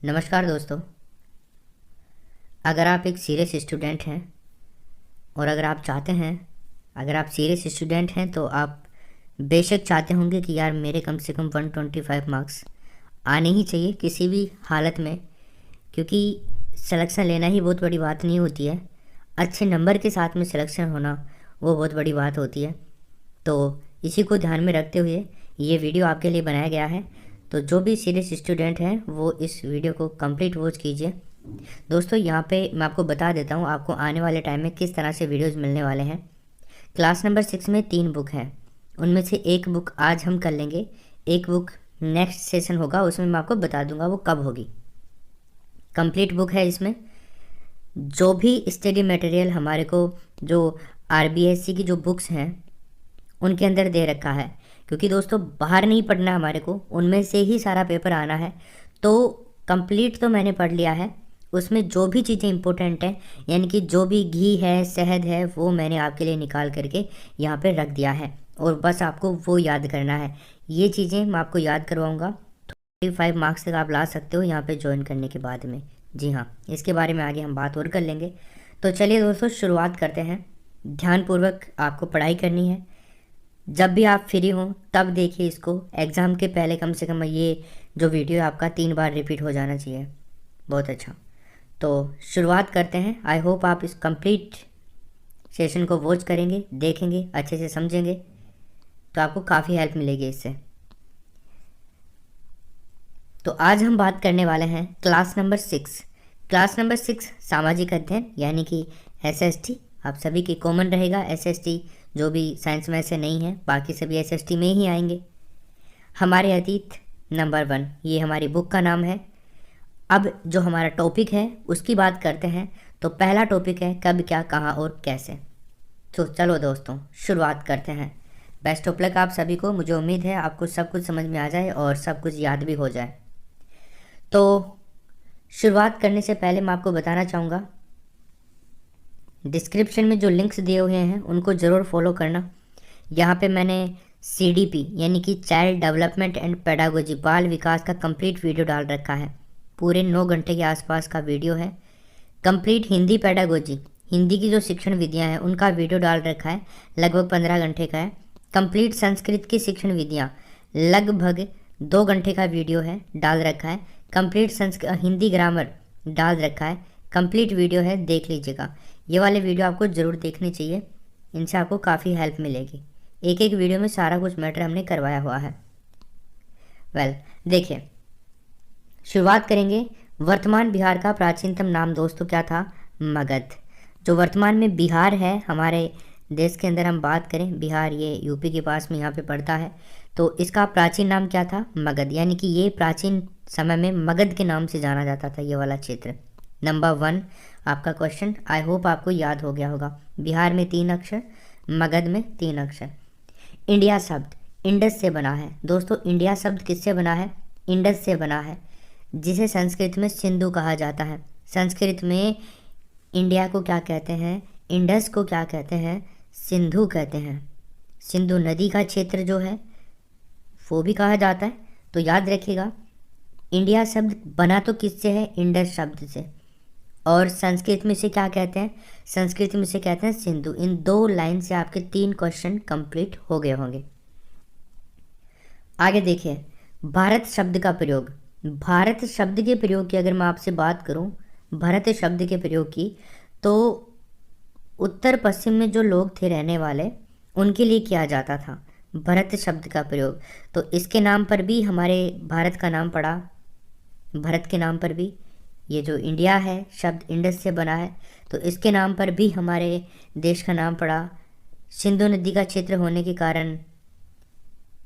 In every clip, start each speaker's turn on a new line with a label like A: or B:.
A: नमस्कार दोस्तों। अगर आप एक सीरियस स्टूडेंट हैं और अगर आप सीरियस स्टूडेंट हैं तो आप बेशक चाहते होंगे कि यार मेरे कम से कम 125 मार्क्स आने ही चाहिए किसी भी हालत में, क्योंकि सिलेक्शन लेना ही बहुत बड़ी बात नहीं होती है। अच्छे नंबर के साथ में सिलेक्शन होना वो बहुत बड़ी बात होती है। तो इसी को ध्यान में रखते हुए ये वीडियो आपके लिए बनाया गया है। तो जो भी सीरियस स्टूडेंट हैं वो इस वीडियो को कंप्लीट वॉच कीजिए। दोस्तों यहाँ पे मैं आपको बता देता हूँ आपको आने वाले टाइम में किस तरह से वीडियोस मिलने वाले हैं। क्लास नंबर 6 में 3 बुक हैं, उनमें से एक बुक आज हम कर लेंगे, एक बुक नेक्स्ट सेशन होगा, उसमें मैं आपको बता दूंगा वो कब होगी। कंप्लीट बुक है, इसमें जो भी स्टडी मटेरियल हमारे को जो आरबीएससी की जो बुक्स हैं उनके अंदर दे रखा है, क्योंकि दोस्तों बाहर नहीं पढ़ना हमारे को, उनमें से ही सारा पेपर आना है। तो कंप्लीट तो मैंने पढ़ लिया है, उसमें जो भी चीज़ें इंपॉर्टेंट हैं यानी कि जो भी घी है शहद है वो मैंने आपके लिए निकाल करके यहाँ पे रख दिया है और बस आपको वो याद करना है। ये चीज़ें मैं आपको याद करवाऊँगा। 25 मार्क्स तक आप ला सकते हो यहाँ पे ज्वाइन करने के बाद में। जी हाँ, इसके बारे में आगे हम बात और कर लेंगे। तो चलिए दोस्तों शुरुआत करते हैं। ध्यानपूर्वक आपको पढ़ाई करनी है, जब भी आप फ्री हों तब देखिए इसको। एग्ज़ाम के पहले कम से कम ये जो वीडियो है आपका 3 बार रिपीट हो जाना चाहिए। बहुत अच्छा, तो शुरुआत करते हैं। आई होप आप इस कंप्लीट सेशन को वॉच करेंगे, देखेंगे, अच्छे से समझेंगे, तो आपको काफ़ी हेल्प मिलेगी इससे। तो आज हम बात करने वाले हैं क्लास नंबर 6। क्लास नंबर 6 सामाजिक अध्ययन यानी कि एसएसटी। आप सभी की कॉमन रहेगा एसएसटी, जो भी साइंस में से नहीं है बाकी सभी एसएसटी में ही आएंगे। हमारे अतीत नंबर 1 ये हमारी बुक का नाम है। अब जो हमारा टॉपिक है उसकी बात करते हैं। तो पहला टॉपिक है कब, क्या, कहाँ और कैसे। तो चलो दोस्तों शुरुआत करते हैं। बेस्ट ऑफ लक आप सभी को। मुझे उम्मीद है आपको सब कुछ समझ में आ जाए और सब कुछ याद भी हो जाए। तो शुरुआत करने से पहले मैं आपको बताना चाहूँगा, डिस्क्रिप्शन में जो लिंक्स दिए हुए हैं उनको ज़रूर फॉलो करना। यहाँ पे मैंने सीडीपी यानी कि चाइल्ड डेवलपमेंट एंड पेडागोजी, बाल विकास का कंप्लीट वीडियो डाल रखा है। पूरे 9 घंटे के आसपास का वीडियो है। कंप्लीट हिंदी पेडागोजी, हिंदी की जो शिक्षण विधियाँ हैं उनका वीडियो डाल रखा है, लगभग 15 घंटे का है। कंप्लीट संस्कृत की शिक्षण विधियाँ, लगभग 2 घंटे का वीडियो है, डाल रखा है। कंप्लीट हिंदी ग्रामर डाल रखा है, कंप्लीट वीडियो है, देख लीजिएगा। ये वाले वीडियो आपको ज़रूर देखने चाहिए, इनसे आपको काफ़ी हेल्प मिलेगी। एक एक वीडियो में सारा कुछ मैटर हमने करवाया हुआ है। देखिए शुरुआत करेंगे। वर्तमान बिहार का प्राचीनतम नाम दोस्तों क्या था? मगध। जो वर्तमान में बिहार है हमारे देश के अंदर, हम बात करें बिहार, ये यूपी के पास में यहाँ पे पड़ता है, तो इसका प्राचीन नाम क्या था? मगध। यानी कि ये प्राचीन समय में मगध के नाम से जाना जाता था ये वाला क्षेत्र। नंबर 1 आपका क्वेश्चन, आई होप आपको याद हो गया होगा। बिहार में 3 अक्षर, मगध में 3 अक्षर। इंडिया शब्द इंडस से बना है दोस्तों। इंडिया शब्द किससे बना है? इंडस से बना है, जिसे संस्कृत में सिंधु कहा जाता है। संस्कृत में इंडिया को क्या कहते हैं? इंडस को क्या कहते हैं? सिंधु कहते हैं। सिंधु नदी का क्षेत्र जो है वो भी कहा जाता है। तो याद रखिएगा, इंडिया शब्द बना तो किससे है? इंडस शब्द से। और संस्कृत में से क्या कहते हैं? संस्कृत में से कहते हैं सिंधु। इन 2 लाइन से आपके 3 क्वेश्चन कंप्लीट हो गए होंगे। आगे देखिए, भारत शब्द का प्रयोग। भारत शब्द के प्रयोग की अगर मैं आपसे बात करूं, भारत शब्द के प्रयोग की, तो उत्तर पश्चिम में जो लोग थे रहने वाले उनके लिए किया जाता था भरत शब्द का प्रयोग। तो इसके नाम पर भी हमारे भारत का नाम पड़ा, भारत के नाम पर भी। ये जो इंडिया है शब्द इंडस से बना है, तो इसके नाम पर भी हमारे देश का नाम पड़ा। सिंधु नदी का क्षेत्र होने के कारण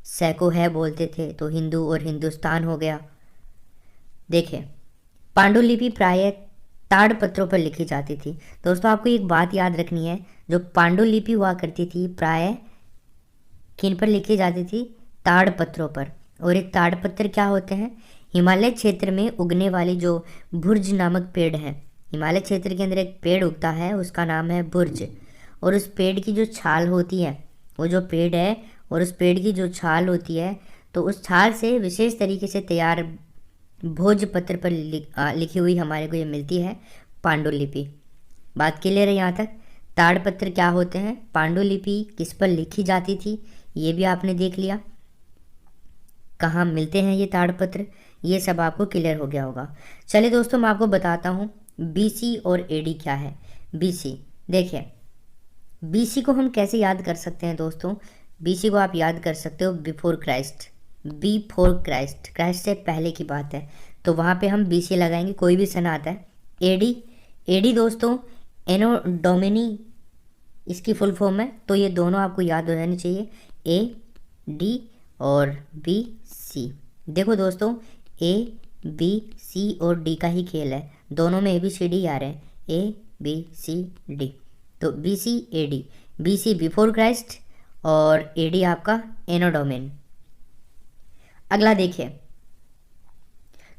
A: सैको है बोलते थे, तो हिंदू और हिंदुस्तान हो गया। देखिए, पांडुलिपि प्रायः ताड़पत्रों पर लिखी जाती थी। दोस्तों आपको एक बात याद रखनी है, जो पांडुलिपि हुआ करती थी प्रायः किन पर लिखी जाती थी? ताड़पत्रों पर। और ये ताड़पत्र क्या होते हैं? हिमालय क्षेत्र में उगने वाली जो बुर्ज नामक पेड़ है, हिमालय क्षेत्र के अंदर एक पेड़ उगता है उसका नाम है बुर्ज। और उस पेड़ की जो छाल होती है, वो जो पेड़ है और उस पेड़ की जो छाल होती है, तो उस छाल से विशेष तरीके से तैयार भोजपत्र पर लिखी हुई हमारे को ये मिलती है पांडुलिपि। बात क्लियर है यहाँ तक। ताड़पत्र क्या होते हैं, पांडुलिपि किस पर लिखी जाती थी, ये भी आपने देख लिया। कहाँ मिलते हैं ये ताड़पत्र, ये सब आपको क्लियर हो गया होगा। चलिए दोस्तों, मैं आपको बताता हूँ बीसी और एडी क्या है। बीसी, देखिए बीसी को हम कैसे याद कर सकते हैं दोस्तों। बीसी को आप याद कर सकते हो before Christ, before Christ, Christ से पहले की बात है, तो वहाँ पे हम बीसी लगाएंगे, कोई भी सन आता है। एडी, एडी दोस्तों एनो डोमिनी इसकी फुल फॉर्म है, तो ये दोनों आपको याद हो जानी चाहिए, ए डी और बी सी। देखो दोस्तों, ए बी सी और डी का ही खेल है, दोनों में ए बी सी डी आ रहे हैं, ए बी सी डी, तो B C A D. B C before Christ और ए डी आपका एनो डोमेन। अगला देखिए,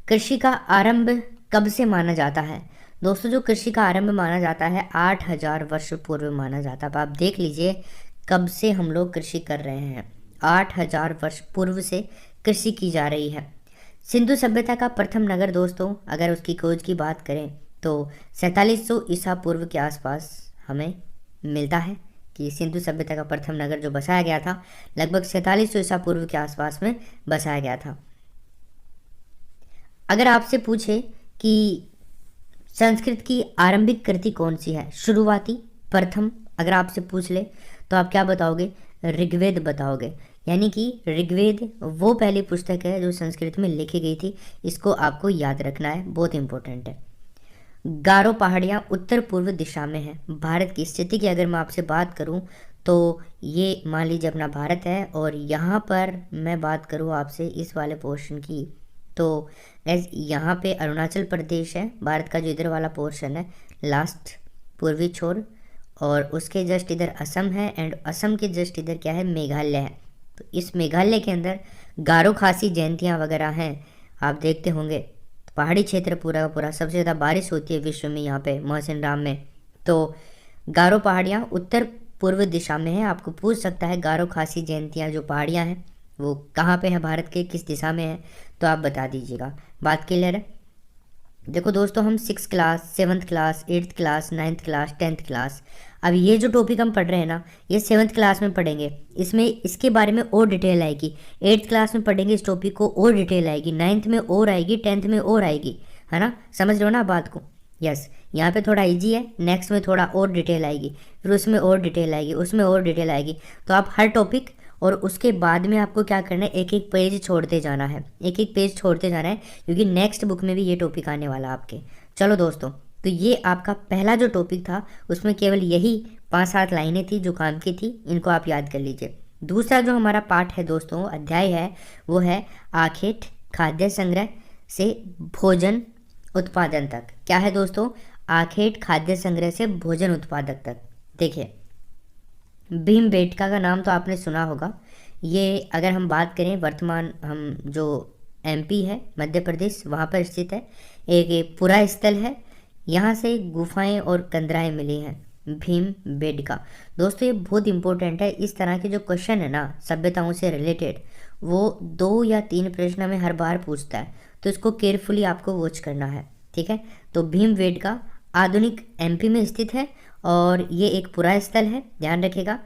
A: कृषि का आरंभ कब से माना जाता है। दोस्तों जो कृषि का आरंभ माना जाता है 8000 वर्ष पूर्व माना जाता है। अब आप देख लीजिए कब से हम लोग कृषि कर रहे हैं, 8000 वर्ष पूर्व से कृषि की जा रही है। सिंधु सभ्यता का प्रथम नगर दोस्तों, अगर उसकी खोज की बात करें तो 4700 ईसा पूर्व के आसपास हमें मिलता है कि सिंधु सभ्यता का प्रथम नगर जो बसाया गया था लगभग 4700 ईसा पूर्व के आसपास में बसाया गया था। अगर आपसे पूछे कि संस्कृत की आरंभिक कृति कौन सी है, शुरुआती, प्रथम, अगर आपसे पूछ ले तो आप क्या बताओगे, ऋग्वेद बताओगे। यानी कि ऋग्वेद वो पहली पुस्तक है जो संस्कृत में लिखी गई थी, इसको आपको याद रखना है, बहुत इंपॉर्टेंट है। गारो पहाड़ियाँ उत्तर पूर्व दिशा में है। भारत की स्थिति की अगर मैं आपसे बात करूं तो ये मान लीजिए अपना भारत है, और यहाँ पर मैं बात करूँ आपसे इस वाले पोर्शन की, तो गैस यहाँ पे अरुणाचल प्रदेश है, भारत का जो इधर वाला पोर्शन है लास्ट पूर्वी छोर, और उसके जस्ट इधर असम है, एंड असम के जस्ट इधर क्या है, मेघालय है। तो इस मेघालय के अंदर गारो खासी जयंतियाँ वगैरह हैं, आप देखते होंगे। पहाड़ी क्षेत्र पूरा का पूरा, सबसे ज़्यादा बारिश होती है विश्व में यहाँ पे मोहसिन राम में। तो गारो पहाड़ियाँ उत्तर पूर्व दिशा में है। आपको पूछ सकता है गारो खासी जयंतियाँ जो पहाड़ियाँ हैं वो कहाँ पे है, भारत के किस दिशा में है, तो आप बता दीजिएगा। बात क्लियर है। देखो दोस्तों, हम 6th class, 7th class, 8th class, 9th class, 10th class, अब ये जो टॉपिक हम पढ़ रहे हैं ना, ये 7th क्लास में पढ़ेंगे, इसमें इसके बारे में और डिटेल आएगी। 8th क्लास में पढ़ेंगे इस टॉपिक को, और डिटेल आएगी। 9th में और आएगी, 10th में और आएगी, है ना, समझ रहे हो ना बात को। यस, यहाँ पे थोड़ा इजी है, नेक्स्ट में थोड़ा और डिटेल आएगी, फिर उसमें और डिटेल आएगी, उसमें और डिटेल आएगी। तो आप हर टॉपिक और उसके बाद में आपको क्या करना है, एक एक पेज छोड़ते जाना है, एक एक पेज छोड़ते जाना है, क्योंकि नेक्स्ट बुक में भी ये टॉपिक आने वाला आपके। चलो दोस्तों, तो ये आपका पहला जो टॉपिक था उसमें केवल यही 5-7 लाइनें थी जो काम की थी, इनको आप याद कर लीजिए। दूसरा जो हमारा पार्ट है दोस्तों, अध्याय है, वो है आखेट खाद्य संग्रह से भोजन उत्पादन तक। क्या है दोस्तों, आखेट खाद्य संग्रह से भोजन उत्पादक तक। देखिए, भीमबेटका का नाम तो आपने सुना होगा। ये अगर हम बात करें वर्तमान, हम जो एमपी है मध्य प्रदेश, वहाँ पर स्थित है, एक पुरा स्थल है, यहाँ से गुफाएं और कंदराएं मिली हैं भीमबेटका। दोस्तों ये बहुत इंपॉर्टेंट है, इस तरह के जो क्वेश्चन है ना सभ्यताओं से रिलेटेड, वो 2 या 3 प्रश्न में हर बार पूछता है, तो इसको केयरफुली आपको वॉच करना है, ठीक है। तो भीमबेटका आधुनिक एमपी में स्थित है, और ये एक पुरा स्थल है, ध्यान रखिएगा,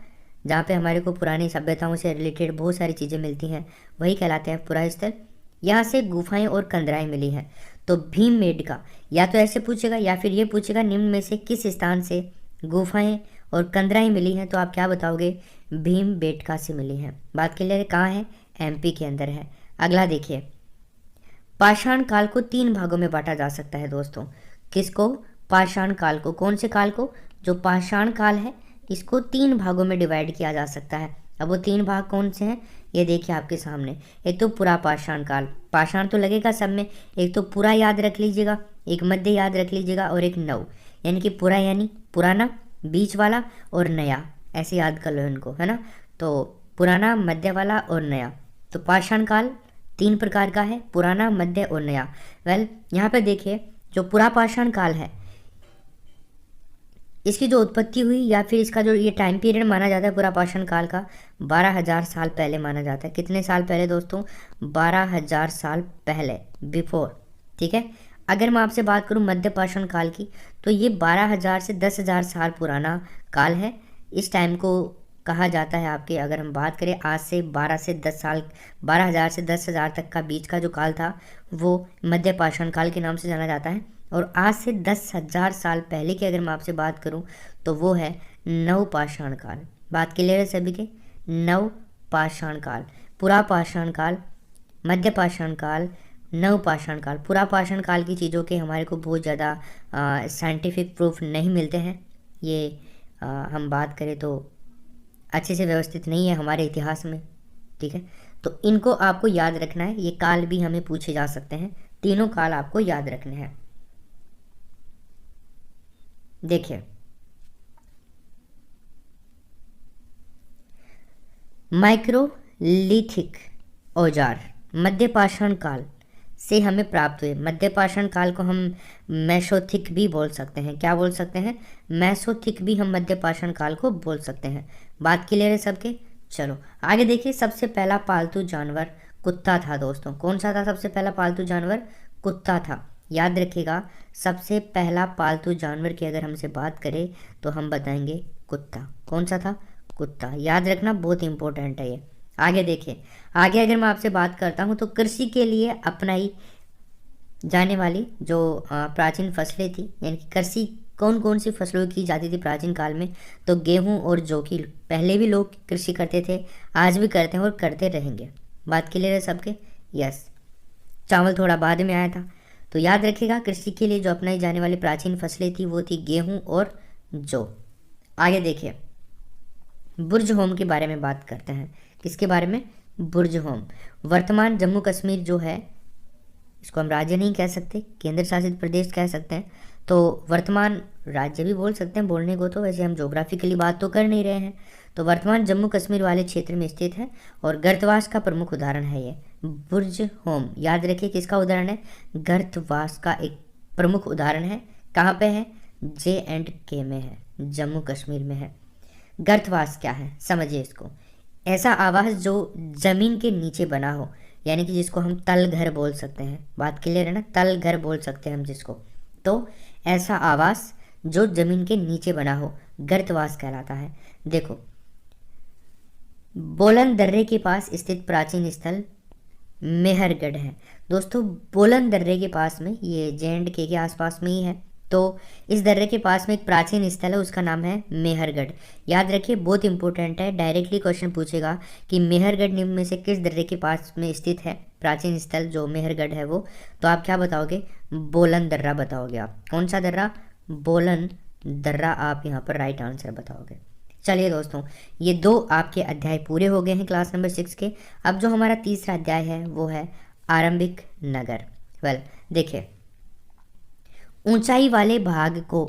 A: जहाँ पे हमारे को पुरानी सभ्यताओं से रिलेटेड बहुत सारी चीज़ें मिलती हैं, वही कहलाते हैं पुरा स्थल। यहाँ से गुफाएं और कंदराएं मिली हैं। तो भीमबेटका या तो ऐसे पूछेगा या फिर ये पूछेगा निम्न में से किस स्थान से गुफाएं और कंदराएं मिली हैं, तो आप क्या बताओगे, भीमबेटका से मिली हैं। बात क्लियर है, कहाँ है, एमपी के अंदर है। अगला देखिए, पाषाण काल को 3 भागों में बांटा जा सकता है दोस्तों। किसको, पाषाण काल को, कौन से काल को, जो पाषाण काल है इसको 3 भागों में डिवाइड किया जा सकता है। अब वो 3 भाग कौन से हैं, ये देखिए आपके सामने। एक तो पुरा पाषाण काल, पाषाण तो लगेगा सब में, एक तो पुरा याद रख लीजिएगा, एक मध्य याद रख लीजिएगा, और एक नव, यानी कि पुरा यानी पुराना, बीच वाला और नया, ऐसे याद कर लो इनको, है ना। तो पुराना, मध्य वाला और नया। तो पाषाण काल 3 प्रकार का है, पुराना, मध्य और नया। वेल यहाँ पे देखिए, जो पुरा पाषाण काल है इसकी जो उत्पत्ति हुई या फिर इसका जो ये टाइम पीरियड माना जाता है पूरा पाषाण काल का, 12,000 साल पहले माना जाता है। कितने साल पहले दोस्तों, 12,000 साल पहले, बिफोर ठीक है। अगर मैं आपसे बात करूं मध्य पाषाण काल की, तो ये 12,000 से 10,000 साल पुराना काल है। इस टाइम को कहा जाता है आपके, अगर हम बात करें आज से 12 से 10 साल, 12,000 से 10,000 तक का बीच का जो काल था वो मध्य पाषाण काल के नाम से जाना जाता है। और आज से 10,000 साल पहले की अगर मैं आपसे बात करूं तो वो है नव पाषाण काल। बात क्लियर है सभी के? नव पाषाण काल, पुरा पाषाण काल, मध्य पाषाण काल, नव पाषाण काल। पुरा पाषाण काल की चीज़ों के हमारे को बहुत ज़्यादा साइंटिफिक प्रूफ नहीं मिलते हैं। ये हम बात करें तो अच्छे से व्यवस्थित नहीं है हमारे इतिहास में, ठीक है। तो इनको आपको याद रखना है, ये काल भी हमें पूछे जा सकते हैं, तीनों काल आपको याद रखने हैं। देखिए माइक्रोलिथिक औजार मध्य पाषाण काल से हमें प्राप्त हुए। मध्य पाषाण काल को हम मेसोथिक भी बोल सकते हैं। क्या बोल सकते हैं? मेसोथिक भी हम मध्य पाषाण काल को बोल सकते हैं। बात क्लियर है सबके? चलो आगे देखिए। सबसे पहला पालतू जानवर कुत्ता था दोस्तों। कौन सा था सबसे पहला पालतू जानवर? कुत्ता था। याद रखिएगा, सबसे पहला पालतू जानवर की अगर हमसे बात करें तो हम बताएंगे कुत्ता। कौन सा था? कुत्ता। याद रखना, बहुत इंपॉर्टेंट है ये। आगे देखिए, आगे अगर मैं आपसे बात करता हूँ तो कृषि के लिए अपनाई जाने वाली जो प्राचीन फसलें थी, यानी कि कृषि कौन कौन सी फसलों की जाती थी प्राचीन काल में? तो गेहूं और जौ की पहले भी लोग कृषि करते थे, आज भी करते हैं और करते रहेंगे। बात क्लियर है सबके? यस। चावल थोड़ा बाद में आया था। तो याद रखिएगा, कृषि के लिए जो अपनाई जाने वाली प्राचीन फसलें थी वो थी गेहूं और जौ। आगे देखिए, बुर्ज होम के बारे में बात करते हैं। किसके बारे में? बुर्ज होम। वर्तमान जम्मू कश्मीर जो है, इसको हम राज्य नहीं कह सकते, केंद्र शासित प्रदेश कह सकते हैं। तो वर्तमान राज्य भी बोल सकते हैं बोलने को, तो वैसे हम ज्योग्राफिकली बात तो कर नहीं रहे हैं। तो वर्तमान जम्मू कश्मीर वाले क्षेत्र में स्थित है और गर्तवास का प्रमुख उदाहरण है ये बुर्ज होम। याद रखिए किसका उदाहरण है? गर्तवास का एक प्रमुख उदाहरण है। कहाँ पे है? J&K में है, जम्मू कश्मीर में है। गर्तवास क्या है समझिए इसको। ऐसा आवास जो जमीन के नीचे बना हो, यानी कि जिसको हम तल घर बोल सकते हैं। बात क्लियर है ना? तल घर बोल सकते हैं हम जिसको। तो ऐसा आवास जो जमीन के नीचे बना हो गर्तवास कहलाता है। देखो, बोलन दर्रे के पास स्थित प्राचीन स्थल मेहरगढ़ है दोस्तों। बोलन दर्रे के पास में, ये J&K के आसपास में ही है। तो इस दर्रे के पास में एक प्राचीन स्थल है, उसका नाम है मेहरगढ़। याद रखिए, बहुत इंपॉर्टेंट है, डायरेक्टली क्वेश्चन पूछेगा कि मेहरगढ़ निम्न में से किस दर्रे के पास में स्थित है प्राचीन स्थल जो मेहरगढ़ है वो। तो आप क्या बताओगे? बोलन दर्रा बताओगे आप। कौन सा दर्रा? बोलन दर्रा आप यहाँ पर राइट आंसर बताओगे। चलिए दोस्तों, ये दो आपके अध्याय पूरे हो गए हैं क्लास नंबर 6 के। अब जो हमारा तीसरा अध्याय है वो है आरंभिक नगर। देखिए, ऊंचाई वाले भाग को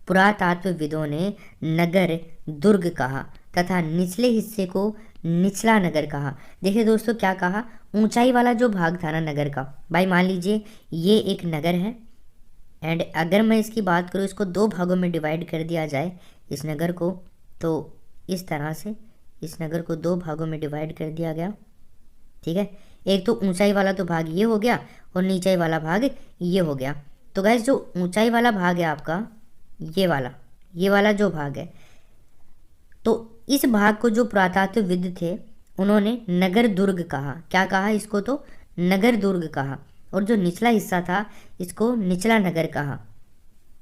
A: पुरातत्वविदों ने नगर दुर्ग कहा तथा निचले हिस्से को निचला नगर कहा। देखिए दोस्तों, क्या कहा? ऊंचाई वाला जो भाग था ना नगर का, भाई मान लीजिए ये एक नगर है एंड अगर मैं इसकी बात करूँ, इसको दो भागों में डिवाइड कर दिया जाए इस नगर को, तो इस तरह से इस नगर को दो भागों में डिवाइड कर दिया गया, ठीक है। एक तो ऊंचाई वाला तो भाग ये हो गया और नीचाई वाला भाग ये हो गया। तो गाइस, जो ऊंचाई वाला भाग है आपका, ये वाला जो भाग है, तो इस भाग को जो पुरातत्वविद थे उन्होंने नगर दुर्ग कहा। क्या कहा इसको? तो नगर दुर्ग कहा। और जो निचला हिस्सा था इसको निचला नगर कहा।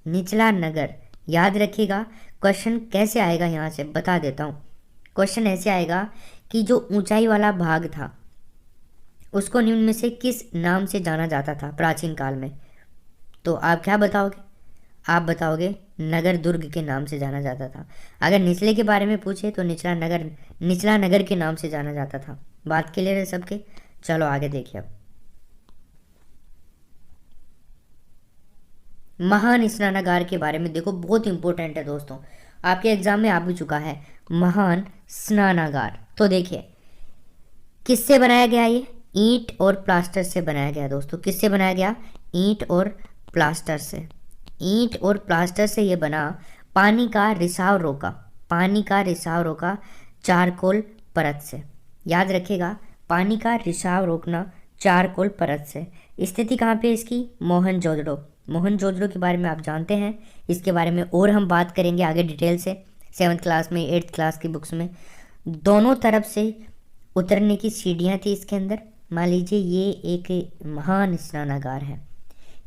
A: निचला नगर। याद रखिएगा, क्वेश्चन कैसे आएगा यहाँ से बता देता हूँ। क्वेश्चन ऐसे आएगा कि जो ऊंचाई वाला भाग था उसको निम्न में से किस नाम से जाना जाता था प्राचीन काल में? तो आप क्या बताओगे? आप बताओगे नगर दुर्ग के नाम से जाना जाता था। अगर निचले के बारे में पूछे तो निचला नगर के नाम से जाना जाता था। बात क्लियर है सबके? चलो आगे देखिए। अब महान स्नानागार के बारे में देखो, बहुत इंपॉर्टेंट है दोस्तों, आपके एग्जाम में आ भी चुका है महान स्नानागार। तो देखिए, किससे बनाया गया? ये ईंट और प्लास्टर से बनाया गया दोस्तों। किससे बनाया गया? ईंट और प्लास्टर से। ईंट और प्लास्टर से ये बना। पानी का रिसाव रोका चारकोल परत से। याद रखिएगा, पानी का रिसाव रोकना चारकोल परत से। स्थिति कहाँ पे है इसकी? मोहनजोदड़ो। मोहनजोदड़ो के बारे में आप जानते हैं, इसके बारे में और हम बात करेंगे आगे डिटेल से 7th क्लास में, 8th क्लास की बुक्स में। दोनों तरफ से उतरने की सीढ़ियाँ थी इसके अंदर। मान लीजिए ये एक महान स्नानागार है,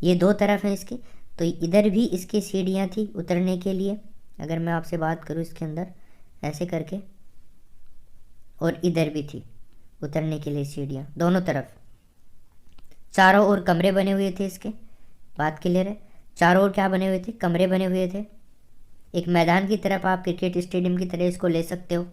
A: ये 2 तरफ है इसके, तो इधर भी इसकी सीढ़ियाँ थी उतरने के लिए। अगर मैं आपसे बात करूँ इसके अंदर ऐसे करके, और इधर भी थी उतरने के लिए सीढ़ियाँ दोनों तरफ। चारों ओर कमरे बने हुए थे इसके, बात क्लियर है? चारों ओर क्या बने हुए थे? कमरे बने हुए थे। एक मैदान की तरफ, आप क्रिकेट स्टेडियम की तरह इसको ले सकते हो।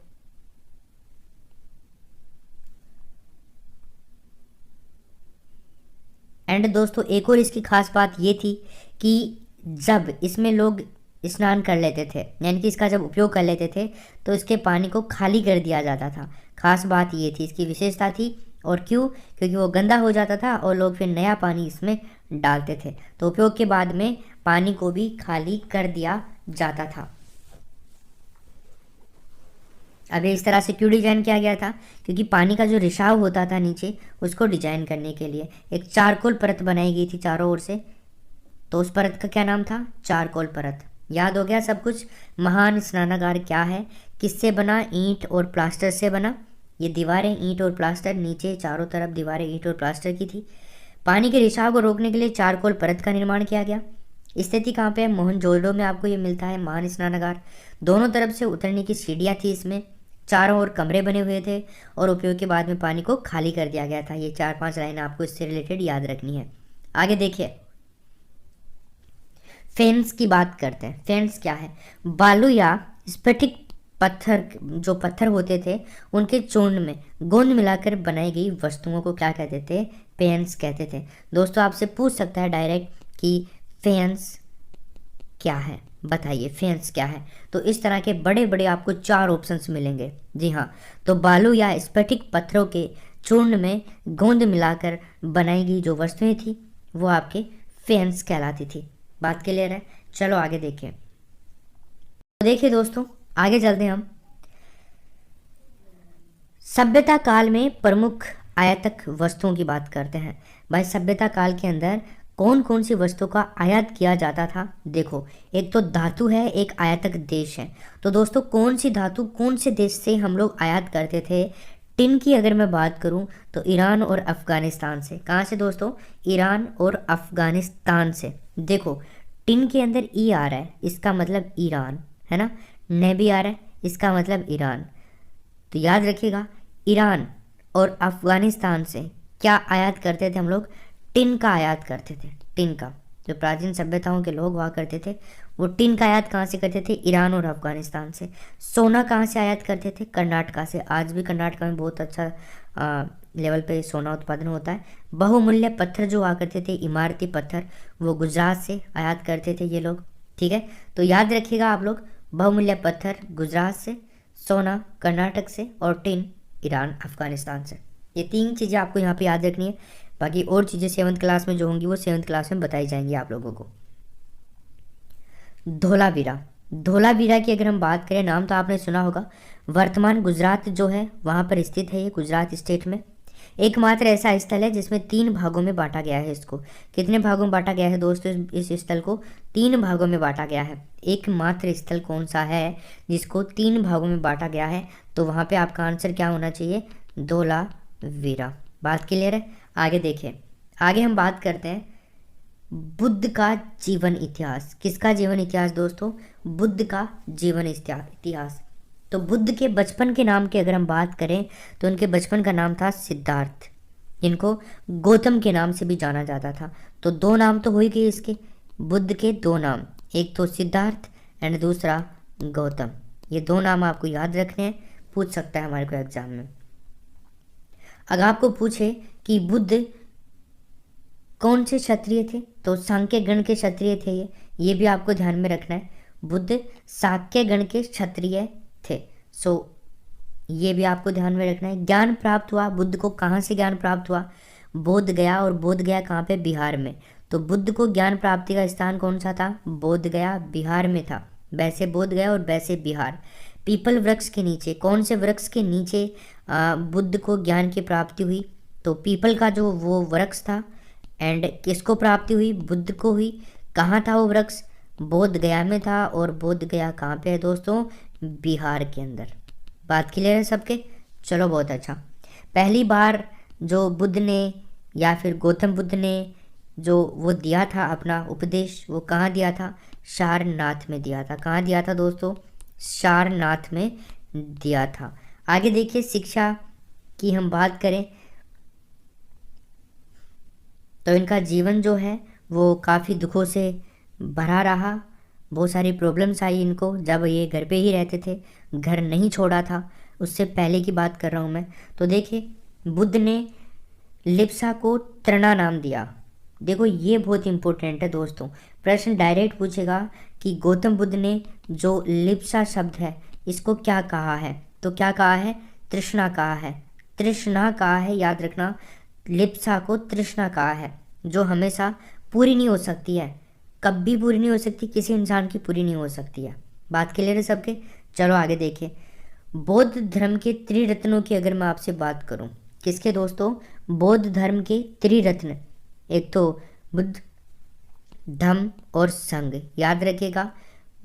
A: एंड दोस्तों एक और इसकी खास बात ये थी कि जब इसमें लोग स्नान कर लेते थे, यानी कि इसका जब उपयोग कर लेते थे, तो इसके पानी को खाली कर दिया जाता था। खास बात ये थी, इसकी विशेषता थी। और क्यों? क्योंकि वो गंदा हो जाता था और लोग फिर नया पानी इसमें डालते थे, तो उपयोग के बाद में पानी को भी खाली कर दिया जाता था। अब इस तरह से क्यों डिजाइन किया गया था? क्योंकि पानी का जो रिसाव होता था नीचे, उसको डिजाइन करने के लिए एक चारकोल परत बनाई गई थी चारों ओर से। तो उस परत का क्या नाम था? चारकोल परत। याद हो गया सब कुछ? महान स्नानागार क्या है, किससे बना? ईंट और प्लास्टर से बना। ये दीवारें ईंट और प्लास्टर, नीचे चारों तरफ दीवारें ईंट और प्लास्टर की थी। पानी के रिसाव को रोकने के लिए चारकोल परत का निर्माण किया गया। स्थिति कहाँ पे है? मोहनजोदड़ो में आपको ये मिलता है महान स्नानागार। दोनों तरफ से उतरने की सीढ़ियाँ थी इसमें, चारों ओर कमरे बने हुए थे, और उपयोग के बाद में पानी को खाली कर दिया गया था। ये 4-5 लाइन आपको इससे रिलेटेड याद रखनी है। आगे देखिए, फेन्स की बात करते हैं। फेन्स क्या है? बालू या स्फटिक पत्थर, जो पत्थर होते थे उनके चूर्ण में गोंद मिलाकर बनाई गई वस्तुओं को क्या कहते थे? फेन्स कहते थे। दोस्तों आपसे पूछ सकता है डायरेक्ट कि फेन्स क्या है, बताइए फेन्स क्या है? तो इस तरह के बड़े बड़े आपको 4 ऑप्शंस मिलेंगे। जी हाँ, तो बालू या स्फटिक पत्थरों के चूर्ण में गोंद मिलाकर बनाई गई जो वस्तुएं थी वो आपके फेन्स कहलाती थी। बात क्लियर है? चलो आगे देखिए। तो देखिए दोस्तों, आगे चलते हैं हम। सभ्यता काल में प्रमुख आयातक वस्तुओं की बात करते हैं। भाई सभ्यता काल के अंदर कौन कौन सी वस्तु का आयात किया जाता था? देखो, एक तो धातु है, एक आयातक देश है। तो दोस्तों कौन सी धातु कौन से देश से हम लोग आयात करते थे? टिन की अगर मैं बात करूं तो ईरान और अफगानिस्तान से। कहाँ से दोस्तों? ईरान और अफगानिस्तान से। देखो टिन के अंदर ई आ रहा है, इसका मतलब ईरान है ना, ने भी आ रहा है, इसका मतलब ईरान। तो याद रखिएगा, ईरान और अफगानिस्तान से क्या आयात करते थे हम लोग? टिन का आयात करते थे। टिन का, जो प्राचीन सभ्यताओं के लोग हुआ करते थे वो टिन का आयात कहाँ से करते थे? ईरान और अफगानिस्तान से। सोना कहाँ से आयात करते थे? कर्नाटका से। आज भी कर्नाटका में बहुत अच्छा लेवल पे सोना उत्पादन होता है। बहुमूल्य पत्थर जो हुआ करते थे, इमारती पत्थर, वो गुजरात से आयात करते थे ये लोग। ठीक है, तो याद रखिएगा आप लोग, बहुमूल्य पत्थर गुजरात से, सोना कर्नाटक से, और टिन ईरान अफगानिस्तान से। ये 3 चीज़ें आपको यहाँ पे याद रखनी है। बाकी और चीज़ें 7th क्लास में जो होंगी वो 7th क्लास में बताई जाएंगी आप लोगों को। धोलावीरा। धोलावीरा की अगर हम बात करें, नाम तो आपने सुना होगा, वर्तमान गुजरात जो है वहाँ पर स्थित है ये, गुजरात स्टेट में। एकमात्र ऐसा स्थल है जिसमें 3 भागों में बांटा गया है इसको। कितने भागों में बांटा गया है दोस्तों? इस स्थल को 3 भागों में बांटा गया है। एकमात्र स्थल कौन सा है जिसको 3 भागों में बांटा गया है? तो वहाँ पे आपका आंसर क्या होना चाहिए? धोलावीरा। बात क्लियर है? आगे देखिए, आगे हम बात करते हैं बुद्ध का जीवन इतिहास। किसका जीवन इतिहास दोस्तों? बुद्ध का जीवन इतिहास। तो बुद्ध के बचपन के नाम की अगर हम बात करें तो उनके बचपन का नाम था सिद्धार्थ, जिनको गौतम के नाम से भी जाना जाता था। तो 2 नाम तो हो ही गए इसके, बुद्ध के 2 नाम, एक तो सिद्धार्थ एंड दूसरा गौतम। ये 2 नाम आपको याद रखने हैं, पूछ सकता है हमारे को एग्जाम में। अगर आपको पूछे कि बुद्ध कौन से क्षत्रिय थे, तो सांक्य गण के क्षत्रिय थे ये भी आपको ध्यान में रखना है। बुद्ध सांक्य गण के क्षत्रिय थे। सो ये भी आपको ध्यान में रखना है। ज्ञान प्राप्त हुआ बुद्ध को, कहाँ से ज्ञान प्राप्त हुआ? बोध गया। और बोध गया कहाँ पे? बिहार में। तो बुद्ध को ज्ञान प्राप्ति का स्थान कौन सा था? बोध गया बिहार में था। वैसे बोध गया और वैसे बिहार। पीपल वृक्ष के नीचे, कौन से वृक्ष के नीचे बुद्ध को ज्ञान की प्राप्ति हुई? तो पीपल का जो वो वृक्ष था, एंड किसको प्राप्ति हुई? बुद्ध को हुई। कहाँ था वो वृक्ष? बोध गया में था। और बोध गया कहाँ पे है दोस्तों? बिहार के अंदर। बात क्लियर है सबके? चलो बहुत अच्छा। पहली बार जो बुद्ध ने या फिर गौतम बुद्ध ने जो वो दिया था अपना उपदेश, वो कहाँ दिया था? सारनाथ में दिया था। कहाँ दिया था दोस्तों? सारनाथ में दिया था। आगे देखिए, शिक्षा की हम बात करें तो इनका जीवन जो है वो काफ़ी दुखों से भरा रहा। बहुत सारी प्रॉब्लम्स आई इनको जब ये घर पे ही रहते थे, घर नहीं छोड़ा था। उससे पहले की बात कर रहा हूँ मैं। तो देखिए, बुद्ध ने लिप्सा को त्रणा नाम दिया। देखो ये बहुत इंपॉर्टेंट है दोस्तों। प्रश्न डायरेक्ट पूछेगा कि गौतम बुद्ध ने जो लिप्सा शब्द है इसको क्या कहा है? तो क्या कहा है? तृष्णा कहा है। तृष्णा कहा है, याद रखना। लिप्सा को तृष्णा कहा है, जो हमेशा पूरी नहीं हो सकती है। कभी पूरी नहीं हो सकती, किसी इंसान की पूरी नहीं हो सकती है। बात क्लियर है सबके? चलो आगे देखिए। बौद्ध धर्म के त्रिरत्नों की अगर मैं आपसे बात करूं, किसके दोस्तों? बौद्ध धर्म के त्रिरत्न। एक तो बुद्ध, धम्म और संघ। याद रखिएगा,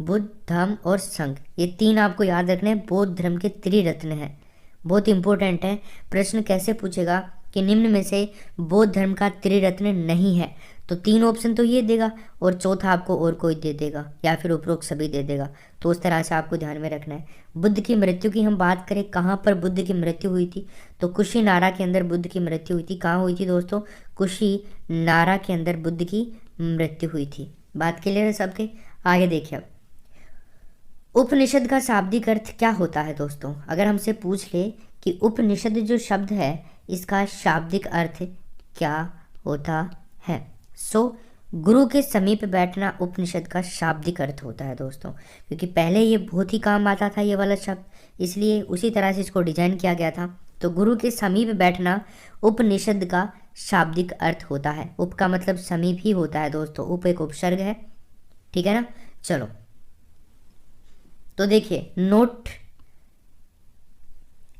A: बुद्ध, धम्म और संघ, ये तीन आपको याद रखने हैं। बौद्ध धर्म के त्रिरत्न है, बहुत इंपॉर्टेंट है। प्रश्न कैसे पूछेगा कि निम्न में से बौद्ध धर्म का त्रिरत्न नहीं है, तो तीन ऑप्शन तो ये देगा और चौथा आपको और कोई दे देगा या फिर उपरोक्त सभी दे देगा। तो उस तरह से आपको ध्यान में रखना है। बुद्ध की मृत्यु की हम बात करें, कहाँ पर बुद्ध की मृत्यु हुई थी? तो कुशीनारा के अंदर बुद्ध की मृत्यु हुई थी। कहाँ हुई थी दोस्तों? कुशीनारा के अंदर बुद्ध की मृत्यु हुई थी। बात क्लियर है सबके? आगे देखिए, अब उपनिषद का शाब्दिक अर्थ क्या होता है दोस्तों? अगर हमसे पूछ ले कि उपनिषद जो शब्द है इसका शाब्दिक अर्थ क्या होता है, गुरु के समीप बैठना उपनिषद का शाब्दिक अर्थ होता है दोस्तों। क्योंकि पहले ये बहुत ही काम आता था ये वाला शब्द, इसलिए उसी तरह से इसको डिजाइन किया गया था। तो गुरु के समीप बैठना उपनिषद का शाब्दिक अर्थ होता है। उप का मतलब समीप ही होता है दोस्तों, उप एक उपसर्ग है, ठीक है ना। चलो तो देखिए, नोट,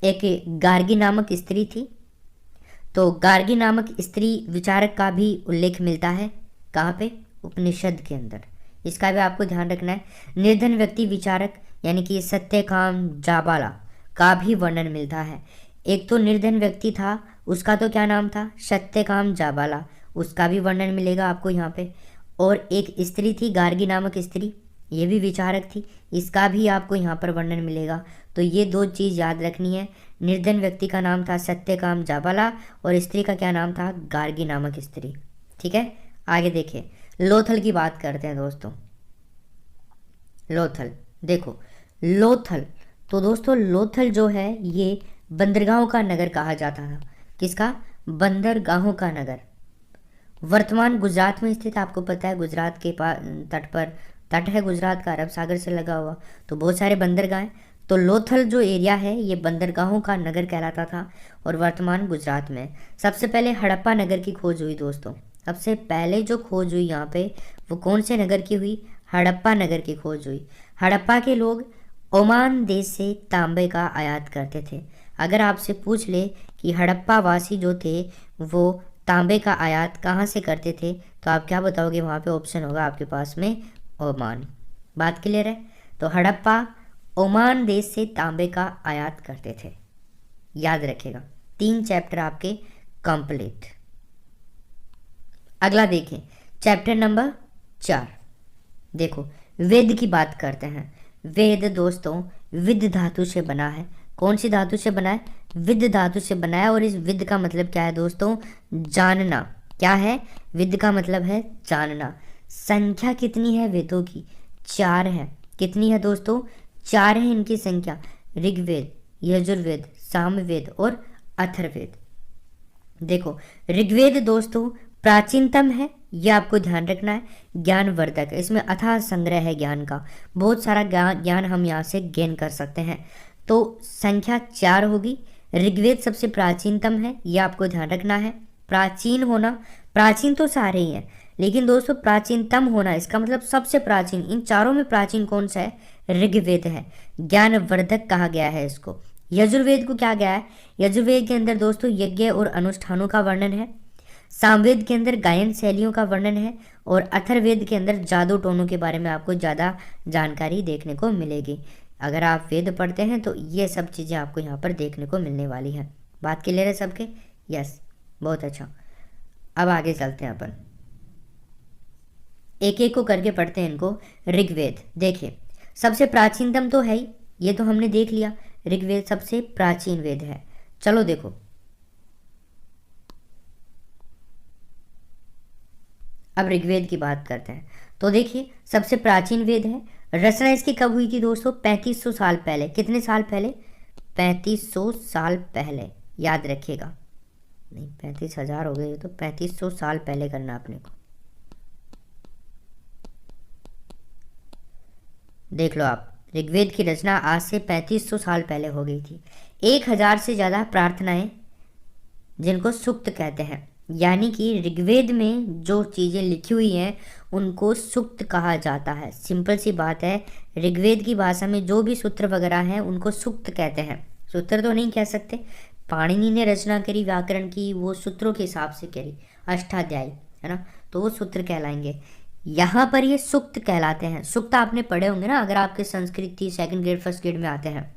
A: एक गार्गी नामक स्त्री थी। तो गार्गी नामक स्त्री विचारक का भी उल्लेख मिलता है। कहाँ पे? उपनिषद के अंदर। इसका भी आपको ध्यान रखना है। निर्धन व्यक्ति विचारक यानी कि सत्यकाम जाबाला का भी वर्णन मिलता है। एक तो निर्धन व्यक्ति था, उसका तो क्या नाम था? सत्यकाम जाबाला, उसका भी वर्णन मिलेगा आपको यहाँ पे। और एक स्त्री थी गार्गी नामक स्त्री, ये भी विचारक थी, इसका भी आपको यहाँ पर वर्णन मिलेगा। तो ये दो चीज़ याद रखनी है। निर्धन व्यक्ति का नाम था सत्यकाम जाबाला और स्त्री का क्या नाम था? गार्गी नामक स्त्री, ठीक है। आगे देखिए, लोथल की बात करते हैं दोस्तों। लोथल, देखो लोथल, तो दोस्तों लोथल जो है ये बंदरगाहों का नगर कहा जाता था। किसका? बंदरगाहों का नगर। वर्तमान गुजरात में स्थित, आपको पता है गुजरात के पास तट पर, तट है गुजरात का, अरब सागर से लगा हुआ, तो बहुत सारे बंदरगाह हैं। तो लोथल जो एरिया है ये बंदरगाहों का नगर कहलाता था और वर्तमान गुजरात में। सबसे पहले हड़प्पा नगर की खोज हुई दोस्तों। सबसे पहले जो खोज हुई यहाँ पे वो कौन से नगर की हुई? हड़प्पा नगर की खोज हुई। हड़प्पा के लोग ओमान देश से तांबे का आयात करते थे। अगर आपसे पूछ ले कि हड़प्पा वासी जो थे वो तांबे का आयात कहाँ से करते थे, तो आप क्या बताओगे? वहाँ पे ऑप्शन होगा आपके पास में ओमान। बात क्लियर है? तो हड़प्पा ओमान देश से तांबे का आयात करते थे। याद रखिएगा, 3 चैप्टर आपके कंप्लीट। अगला देखें, चैप्टर नंबर 4। देखो वेद की बात करते हैं। वेद दोस्तों विद धातु से बना है। कौन सी धातु से बना है? विद धातु से बना है। और इस विद का मतलब क्या है दोस्तों? जानना। क्या है? विद का मतलब है जानना। संख्या कितनी है वेदों की? 4 है। कितनी है दोस्तों? 4 है इनकी संख्या। ऋग्वेद, यजुर्वेद, सामवेद और अथर्ववेद। देखो ऋग्वेद दोस्तों प्राचीनतम है, यह आपको ध्यान रखना है। ज्ञानवर्धक है, इसमें अथाह संग्रह है ज्ञान का, बहुत सारा ज्ञान हम यहाँ से गेन कर सकते हैं। तो संख्या 4 होगी। ऋग्वेद सबसे प्राचीनतम है, यह आपको ध्यान रखना है। प्राचीन होना, प्राचीन तो सारे ही हैं, लेकिन दोस्तों प्राचीनतम होना इसका मतलब सबसे प्राचीन। इन चारों में प्राचीन कौन सा है? ऋग्वेद है। ज्ञानवर्धक कहा गया है इसको। यजुर्वेद को क्या गया है, यजुर्वेद के अंदर दोस्तों यज्ञ और अनुष्ठानों का वर्णन है, सामवेद के अंदर गायन शैलियों का वर्णन है, और अथर्ववेद के अंदर जादू टोनों के बारे में आपको ज़्यादा जानकारी देखने को मिलेगी। अगर आप वेद पढ़ते हैं तो ये सब चीज़ें आपको यहाँ पर देखने को मिलने वाली हैं। बात क्लियर है सबके? यस, बहुत अच्छा। अब आगे चलते हैं अपन, एक एक को करके पढ़ते हैं इनको। ऋग्वेद देखिए सबसे प्राचीनतम तो है ही, ये तो हमने देख लिया, ऋग्वेद सबसे प्राचीन वेद है। चलो देखो, अब ऋग्वेद की बात करते हैं। तो देखिए सबसे प्राचीन वेद है, रचना इसकी कब हुई थी दोस्तों? 3500 साल पहले। कितने साल पहले? 3500 साल पहले, याद रखिएगा। नहीं 35,000 हो गए, तो 3500 साल पहले करना अपने को। देख लो आप, ऋग्वेद की रचना आज से 3500 साल पहले हो गई थी। 1000 से ज़्यादा प्रार्थनाएं जिनको सूक्त कहते हैं, यानी कि ऋग्वेद में जो चीज़ें लिखी हुई हैं उनको सूक्त कहा जाता है। सिंपल सी बात है, ऋग्वेद की भाषा में जो भी सूत्र वगैरह हैं उनको सूक्त कहते हैं। सूत्र तो नहीं कह सकते, पाणिनि ने रचना करी व्याकरण की, वो सूत्रों के हिसाब से करी, अष्टाध्यायी है ना, तो वो सूत्र कहलाएंगे। यहाँ पर ये सूक्त कहलाते हैं। सूक्त आपने पढ़े होंगे ना, अगर आपके संस्कृत थी, सेकंड ग्रेड फर्स्ट ग्रेड में आते हैं।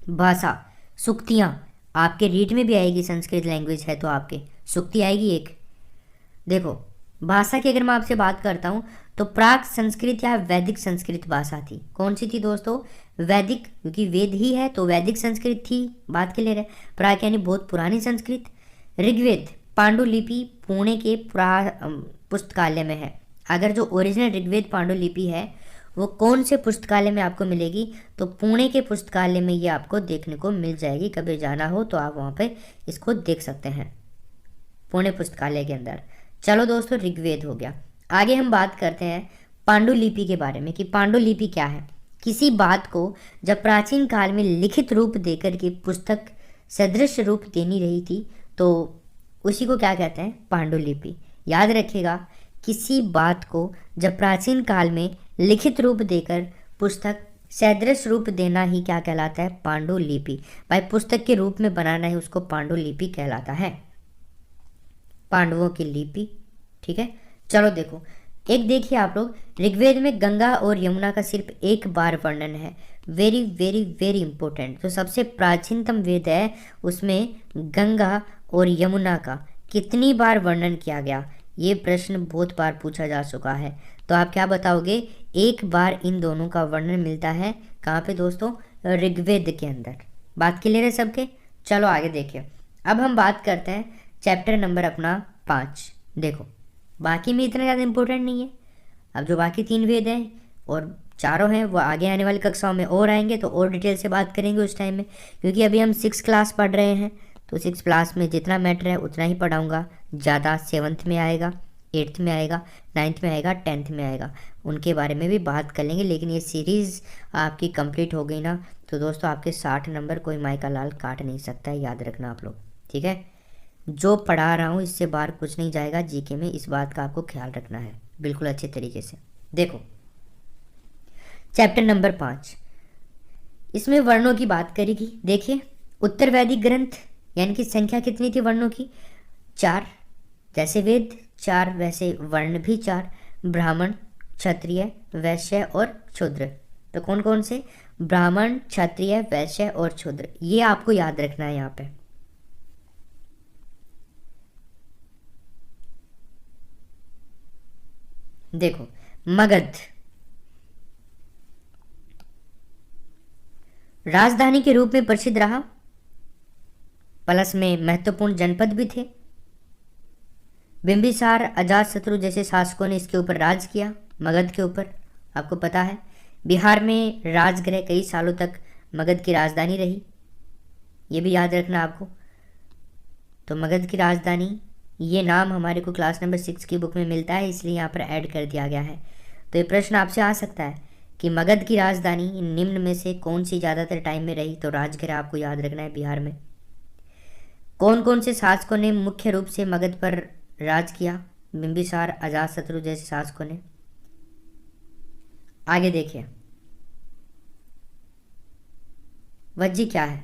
A: भाषा सूक्तियाँ आपके रीड में भी आएगी, संस्कृत लैंग्वेज है तो आपके सूक्ति आएगी एक। देखो भाषा की अगर मैं आपसे बात करता हूँ तो प्राक संस्कृत या वैदिक संस्कृत भाषा थी। कौन सी थी दोस्तों? वैदिक, क्योंकि वेद ही है तो वैदिक संस्कृत थी। बात क्लियर है? प्राक यानी बहुत पुरानी संस्कृत। ऋग्वेद पांडुलिपि पुणे के पुस्तकालय में है। अगर जो ओरिजिनल ऋग्वेद पांडुलिपि है वो कौन से पुस्तकालय में आपको मिलेगी? तो पुणे के पुस्तकालय में ये आपको देखने को मिल जाएगी। कभी जाना हो तो आप वहाँ पे इसको देख सकते हैं, पुणे पुस्तकालय के अंदर। चलो दोस्तों, ऋग्वेद हो गया। आगे हम बात करते हैं पांडुलिपि के बारे में कि पांडुलिपि क्या है। किसी बात को जब प्राचीन काल में लिखित रूप देकर के पुस्तक सदृश रूप देनी रही थी तो उसी को क्या कहते हैं? पांडुलिपि। याद रखिएगा, किसी बात को जब प्राचीन काल में लिखित रूप देकर पुस्तक सदृश रूप देना ही क्या कहलाता है? पांडुलिपि। भाई पुस्तक के रूप में बनाना है उसको पांडुलिपि कहलाता है, पांडवों की लिपि। ठीक है, चलो देखो, एक देखिए आप लोग, ऋग्वेद में गंगा और यमुना का सिर्फ एक बार वर्णन है। Very very very important. तो सबसे प्राचीनतम वेद है, उसमें गंगा और यमुना का कितनी बार वर्णन किया गया? ये प्रश्न बहुत बार पूछा जा चुका है। तो आप क्या बताओगे? एक बार इन दोनों का वर्णन मिलता है। कहाँ पे दोस्तों? ऋग्वेद के अंदर। बात क्लियर है सबके? चलो आगे देखिए। अब हम बात करते हैं चैप्टर नंबर अपना 5। देखो बाकी में इतना ज़्यादा इंपॉर्टेंट नहीं है। अब जो बाकी 3 वेद हैं और चारों हैं वो आगे आने वाली कक्षाओं में और आएंगे तो और डिटेल से बात करेंगे उस टाइम में, क्योंकि अभी हम 6 क्लास पढ़ रहे हैं तो 6 क्लास में जितना मैटर है उतना ही पढ़ाऊँगा। ज़्यादा 7th में आएगा, 8th में आएगा, 9th में आएगा, 10th में आएगा, उनके बारे में भी बात कर लेंगे। लेकिन ये सीरीज़ आपकी कंप्लीट हो गई ना तो दोस्तों आपके 60 नंबर कोई माई का लाल काट नहीं सकता है, याद रखना आप लोग। ठीक है, जो पढ़ा रहा हूँ इससे बाहर कुछ नहीं जाएगा जीके में, इस बात का आपको ख्याल रखना है बिल्कुल अच्छे तरीके से। देखो चैप्टर नंबर 5, इसमें वर्णों की बात करेगी। देखिए उत्तर वैदिक ग्रंथ यानी कि संख्या कितनी थी वर्णों की? 4। जैसे वेद 4 वैसे वर्ण भी 4, ब्राह्मण, क्षत्रिय, वैश्य और शूद्र। तो कौन कौन से? ब्राह्मण, क्षत्रिय, वैश्य और शूद्र। ये आपको याद रखना है यहाँ पे। देखो मगध राजधानी के रूप में प्रसिद्ध रहा, प्लस में महत्वपूर्ण जनपद भी थे। बिंबिसार, अजातशत्रु जैसे शासकों ने इसके ऊपर राज किया, मगध के ऊपर। आपको पता है बिहार में राजगृह कई सालों तक मगध की राजधानी रही, ये भी याद रखना आपको। तो मगध की राजधानी, ये नाम हमारे को क्लास नंबर 6 की बुक में मिलता है, इसलिए यहाँ पर ऐड कर दिया गया है। तो ये प्रश्न आपसे आ सकता है कि मगध की राजधानी निम्न में से कौन सी ज़्यादातर टाइम में रही? तो राजगृह आपको याद रखना है बिहार में। कौन कौन से शासकों ने मुख्य रूप से मगध पर राज किया? बिंबिसार, अजातशत्रु जैसे शासकों ने। आगे देखिए वज्जी क्या है।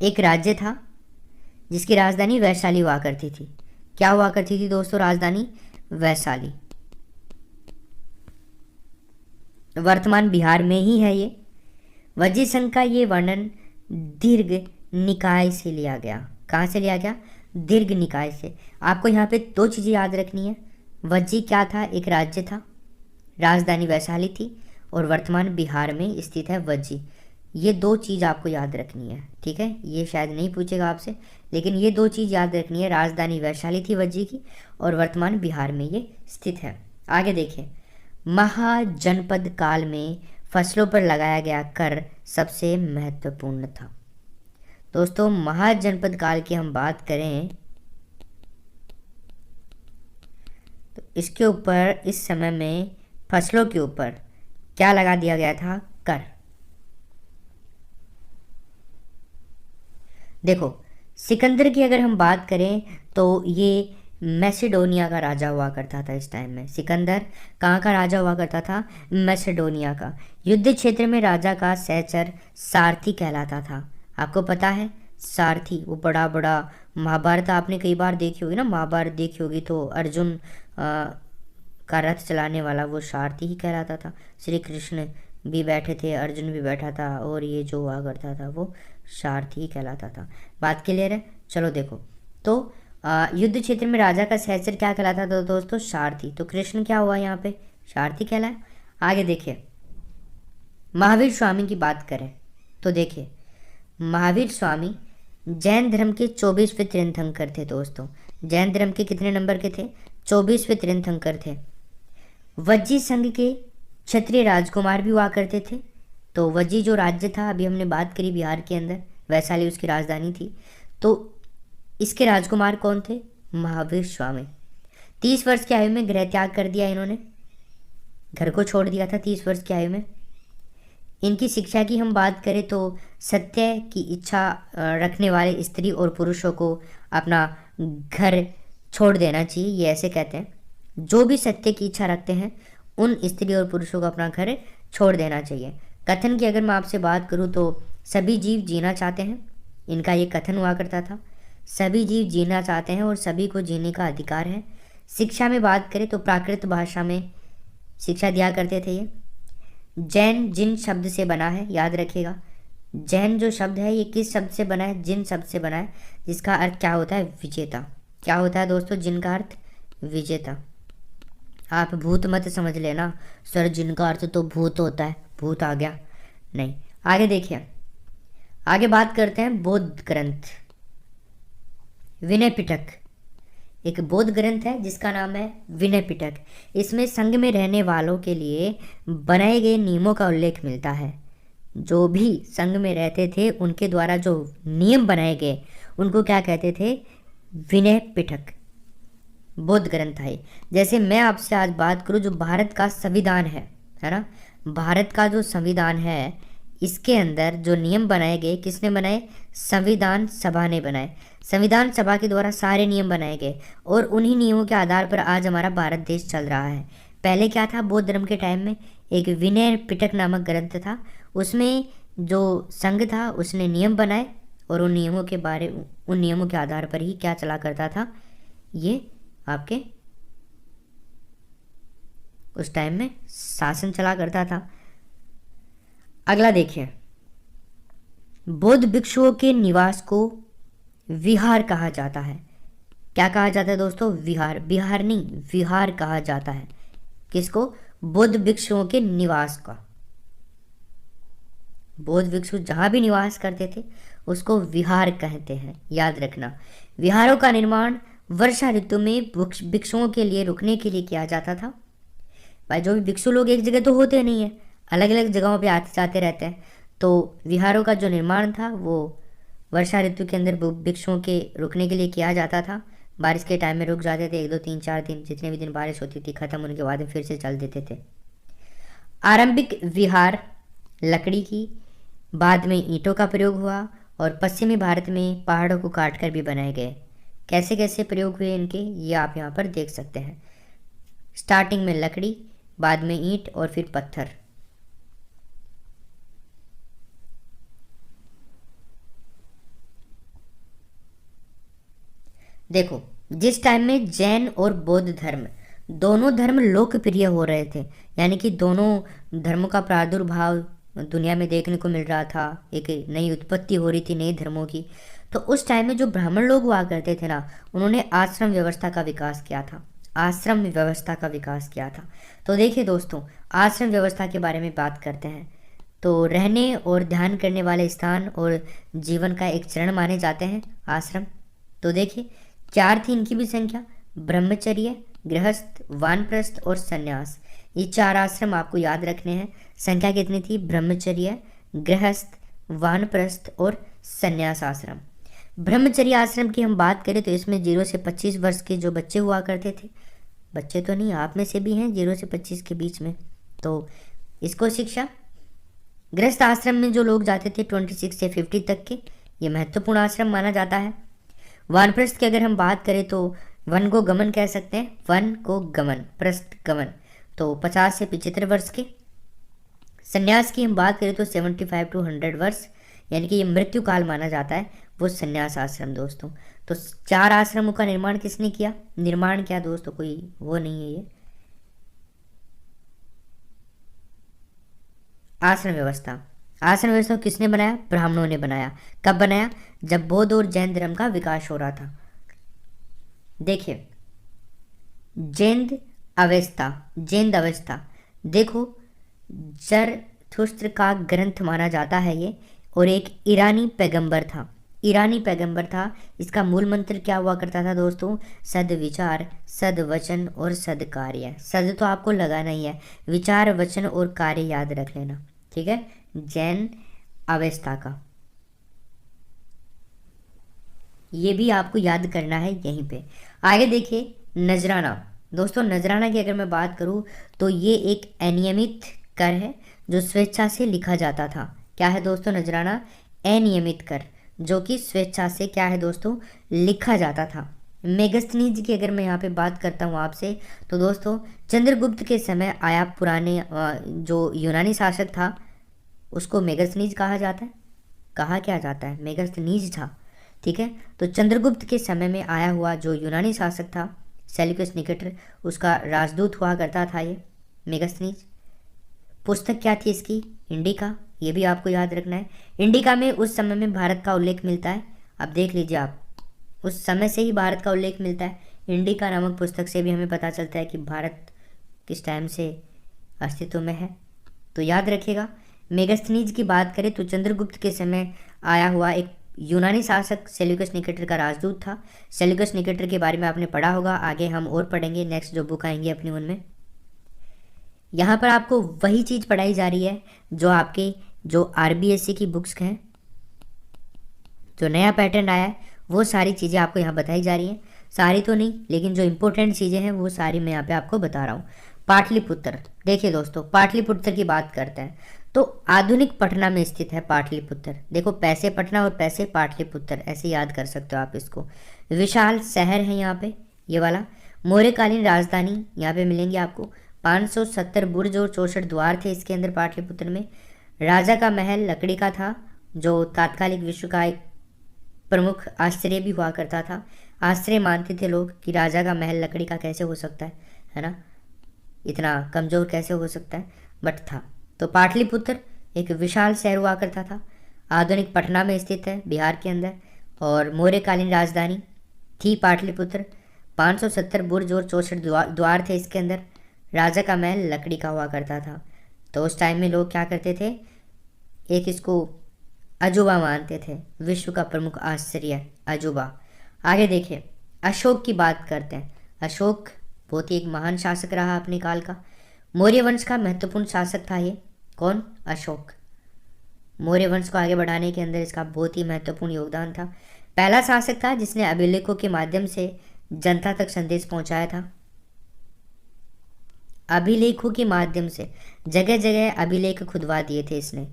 A: एक राज्य था जिसकी राजधानी वैशाली हुआ करती थी। क्या हुआ करती थी दोस्तों? राजधानी वैशाली। वर्तमान बिहार में ही है ये। वज्जी संघ का ये वर्णन दीर्घ निकाय से लिया गया। कहाँ से लिया गया? दीर्घ निकाय से। आपको यहाँ पे दो चीज़ें याद रखनी है। वज्जी क्या था? एक राज्य था, राजधानी वैशाली थी, और वर्तमान बिहार में स्थित है वज्जी। ये दो चीज़ आपको याद रखनी है, ठीक है। ये शायद नहीं पूछेगा आपसे, लेकिन ये दो चीज़ याद रखनी है। राजधानी वैशाली थी वज्जी की, और वर्तमान बिहार में ये स्थित है। आगे देखिए, महाजनपद काल में फसलों पर लगाया गया कर सबसे महत्वपूर्ण था। दोस्तों, महाजनपद काल की हम बात करें तो इसके ऊपर, इस समय में फसलों के ऊपर क्या लगा दिया गया था? कर। देखो, सिकंदर की अगर हम बात करें तो ये मैसेडोनिया का राजा हुआ करता था इस टाइम में। सिकंदर कहाँ का राजा हुआ करता था? मैसेडोनिया का। युद्ध क्षेत्र में राजा का सहचर सारथी कहलाता था। आपको पता है सारथी, वो बड़ा बड़ा, महाभारत आपने कई बार देखी होगी ना, महाभारत देखी होगी तो अर्जुन का रथ चलाने वाला वो सारथी ही कहलाता था। श्री कृष्ण भी बैठे थे, अर्जुन भी बैठा था, और ये जो हुआ करता था वो सारथी ही कहलाता था। बात क्लियर है? चलो देखो, तो युद्ध क्षेत्र में राजा का सहचर क्या कहलाता था दोस्तों? सारथी। तो कृष्ण क्या हुआ यहाँ पे? सारथी कहलाया। आगे देखिए, महावीर स्वामी की बात करें तो देखिए, महावीर स्वामी जैन धर्म के 24वें तीर्थंकर थे दोस्तों। जैन धर्म के कितने नंबर के थे? 24वें तीर्थंकर थे। वज्जी संघ के क्षत्रिय राजकुमार भी हुआ करते थे। तो वज्जी जो राज्य था, अभी हमने बात करी बिहार के अंदर, वैशाली उसकी राजधानी थी। तो इसके राजकुमार कौन थे? महावीर स्वामी। 30 वर्ष की आयु में गृह त्याग कर दिया इन्होंने, घर को छोड़ दिया था 30 वर्ष की आयु में। इनकी शिक्षा की हम बात करें तो सत्य की इच्छा रखने वाले स्त्री और पुरुषों को अपना घर छोड़ देना चाहिए, ये ऐसे कहते हैं। जो भी सत्य की इच्छा रखते हैं उन स्त्री और पुरुषों को अपना घर छोड़ देना चाहिए। कथन की अगर मैं आपसे बात करूं तो सभी जीव जीना चाहते हैं, इनका ये कथन हुआ करता था। सभी जीव जीना चाहते हैं और सभी को जीने का अधिकार है। शिक्षा में बात करें तो प्राकृत भाषा में शिक्षा दिया करते थे ये। जैन जिन शब्द से बना है, याद रखिएगा, जैन जो शब्द है ये किस शब्द से बना है? जिन शब्द से बना है, जिसका अर्थ क्या होता है? विजेता। क्या होता है दोस्तों जिन का अर्थ? विजेता। आप भूत मत समझ लेना, सर जिन का अर्थ तो भूत होता है, भूत आ गया, नहीं। आगे देखिए, आगे बात करते हैं बौद्ध ग्रंथ। विनय पिटक एक बौद्ध ग्रंथ है जिसका नाम है विनय पिटक। इसमें संघ में रहने वालों के लिए बनाए गए नियमों का उल्लेख मिलता है। जो भी संघ में रहते थे उनके द्वारा जो नियम बनाए गए उनको क्या कहते थे? विनय पिटक। बौद्ध ग्रंथ है। जैसे मैं आपसे आज बात करूं, जो भारत का संविधान है ना, भारत का जो संविधान है, इसके अंदर जो नियम बनाए गए, किसने बनाए? संविधान सभा ने बनाए। संविधान सभा के द्वारा सारे नियम बनाए गए और उन्हीं नियमों के आधार पर आज हमारा भारत देश चल रहा है। पहले क्या था? बौद्ध धर्म के टाइम में एक विनय पिटक नामक ग्रंथ था, उसमें जो संघ था उसने नियम बनाए और उन नियमों के आधार पर ही क्या चला करता था? ये आपके उस टाइम में शासन चला करता था। अगला देखिए, बौद्ध भिक्षुओं के निवास को विहार कहा जाता है। क्या कहा जाता है दोस्तों? विहार। बिहार नहीं, विहार कहा जाता है। किसको? बौद्ध भिक्षुओं के निवास का। बौद्ध भिक्षु जहां भी निवास करते थे उसको विहार कहते हैं, याद रखना। विहारों का निर्माण वर्षा ऋतु में भिक्षुओं के लिए रुकने के लिए किया जाता था। भाई, जो भी भिक्षु लोग एक जगह तो होते नहीं है, अलग अलग जगहों पे आते जाते रहते हैं। तो विहारों का जो निर्माण था वो वर्षा ऋतु के अंदर भिक्षुओं के रुकने के लिए किया जाता था। बारिश के टाइम में रुक जाते थे, 1 2 3 4 दिन, जितने भी दिन बारिश होती थी, खत्म होने के बाद में फिर से चल देते थे। आरंभिक विहार लकड़ी की, बाद में ईंटों का प्रयोग हुआ और पश्चिमी भारत में पहाड़ों को काटकर भी बनाए गए। कैसे कैसे प्रयोग हुए इनके, ये आप यहाँ पर देख सकते हैं। स्टार्टिंग में लकड़ी, बाद में ईंट और फिर पत्थर। देखो, जिस टाइम में जैन और बौद्ध धर्म, दोनों धर्म लोकप्रिय हो रहे थे, यानी कि दोनों धर्मों का प्रादुर्भाव दुनिया में देखने को मिल रहा था, एक नई उत्पत्ति हो रही थी नए धर्मों की, तो उस टाइम में जो ब्राह्मण लोग हुआ करते थे ना, उन्होंने आश्रम व्यवस्था का विकास किया था। आश्रम व्यवस्था का विकास किया था। तो देखिए दोस्तों, आश्रम व्यवस्था के बारे में बात करते हैं। तो रहने और ध्यान करने वाले स्थान और जीवन का एक चरण माने जाते हैं आश्रम। तो देखिए, 4 थी इनकी भी संख्या, ब्रह्मचर्य, गृहस्थ, वानप्रस्थ और संन्यास। ये 4 आश्रम आपको याद रखने हैं। संख्या कितनी थी? ब्रह्मचर्य, गृहस्थ, वानप्रस्थ और संन्यास आश्रम। ब्रह्मचर्य आश्रम की हम बात करें तो इसमें 0 से 25 वर्ष के जो बच्चे हुआ करते थे, बच्चे तो नहीं, आप में से भी हैं 0 से 25 के बीच में, तो इसको शिक्षा। गृहस्थ आश्रम में जो लोग जाते थे 26 से 50 तक के, ये महत्वपूर्ण आश्रम माना जाता है। वानप्रस्थ की अगर हम बात करें तो वन को गमन कह सकते हैं, वन को गमन, प्रस्थ गमन, तो 50 से 75 वर्ष के। संन्यास की हम बात करें तो 75 टू 100 वर्ष, यानी कि ये मृत्यु काल माना जाता है, वो संन्यास आश्रम दोस्तों। तो 4 आश्रमों का निर्माण किसने किया? निर्माण क्या दोस्तों, कोई वो नहीं है ये, आश्रम व्यवस्था। आश्रम व्यवस्था को किसने बनाया? ब्राह्मणों ने बनाया। कब बनाया? जब बौद्ध और जैन धर्म का विकास हो रहा था। देखिए, जैन अवस्था, जैन अवस्था, देखो जरथुस्त्र का ग्रंथ माना जाता है ये, और एक ईरानी पैगंबर था, ईरानी पैगंबर था। इसका मूल मंत्र क्या हुआ करता था दोस्तों? सद विचार, सद वचन और सद कार्य। सद तो आपको लगाना ही है, विचार, वचन और कार्य याद रख लेना, ठीक है। जैन अवस्था का ये भी आपको याद करना है यहीं पे। आगे देखिए, नजराना दोस्तों। नजराना की अगर मैं बात करूं तो ये एक अनियमित कर है जो स्वेच्छा से लिखा जाता था। क्या है दोस्तों? नजराना अनियमित कर, जो कि स्वेच्छा से क्या है दोस्तों? लिखा जाता था। मेगस्थनीज की अगर मैं यहाँ पे बात करता हूँ आपसे, तो दोस्तों चंद्रगुप्त के समय आया, पुराने जो यूनानी शासक था उसको मेगस्थनीज कहा जाता है। कहा क्या जाता है? मेगस्थनीज था, ठीक है। तो चंद्रगुप्त के समय में आया हुआ जो यूनानी शासक था सेल्यूकस निकेटर, उसका राजदूत हुआ करता था ये मेगस्थनीज। पुस्तक क्या थी इसकी? इंडिका, ये भी आपको याद रखना है। इंडिका में उस समय में भारत का उल्लेख मिलता है। अब देख लीजिए आप, उस समय से ही भारत का उल्लेख मिलता है। इंडिका नामक पुस्तक से भी हमें पता चलता है कि भारत किस टाइम से अस्तित्व में है। तो याद रखिएगा, मेगस्थनीज की बात करें तो चंद्रगुप्त के समय आया हुआ एक यूनानी शासक सेल्यूकस निकेटर का राजदूत था। सेल्यूकस निकेटर के बारे में आपने पढ़ा होगा, आगे हम और पढ़ेंगे, नेक्स्ट जो बुक आएंगी अपनी उनमें। यहाँ पर आपको वही चीज़ पढ़ाई जा रही है जो आपके जो आरबीएससी की बुक्स हैं, जो नया पैटर्न आया है वो सारी चीज़ें आपको यहाँ बताई जा रही हैं। सारी तो नहीं, लेकिन जो इंपॉर्टेंट चीज़ें हैं वो सारी मैं यहाँ पे आपको बता रहा हूँ। पाटलिपुत्र, देखिए दोस्तों पाटलिपुत्र की बात करते हैं तो आधुनिक पटना में स्थित है पाटलिपुत्र। देखो, पैसे पटना और पैसे पाटलिपुत्र, ऐसे याद कर सकते हो आप इसको। विशाल शहर है यहाँ पे ये वाला। मौर्यकालीन राजधानी यहाँ पे मिलेंगी आपको। 570 बुर्ज और 64 द्वार थे इसके अंदर पाटलिपुत्र में। राजा का महल लकड़ी का था, जो तात्कालिक विश्व का एक प्रमुख आश्चर्य भी हुआ करता था। आश्चर्य मानते थे लोग कि राजा का महल लकड़ी का कैसे हो सकता है ना, इतना कमज़ोर कैसे हो सकता है, बट था। तो पाटलिपुत्र एक विशाल शहर हुआ करता था, आधुनिक पटना में स्थित है बिहार के अंदर, और मौर्यकालीन राजधानी थी पाटलिपुत्र। 570 बुर्ज और 64 द्वार थे इसके अंदर। राजा का महल लकड़ी का हुआ करता था। तो उस टाइम में लोग क्या करते थे, एक इसको अजूबा मानते थे, विश्व का प्रमुख आश्चर्य अजूबा। आगे देखिए, अशोक की बात करते हैं। अशोक बहुत ही एक महान शासक रहा अपने काल का। मौर्य वंश का महत्वपूर्ण शासक था ये। कौन? अशोक। मौर्य वंश को आगे बढ़ाने के अंदर इसका बहुत ही महत्वपूर्ण योगदान था। पहला शासक था जिसने अभिलेखों के माध्यम से जनता तक संदेश पहुंचाया था। अभिलेखों के माध्यम से जगह जगह अभिलेख खुदवा दिए थे इसने,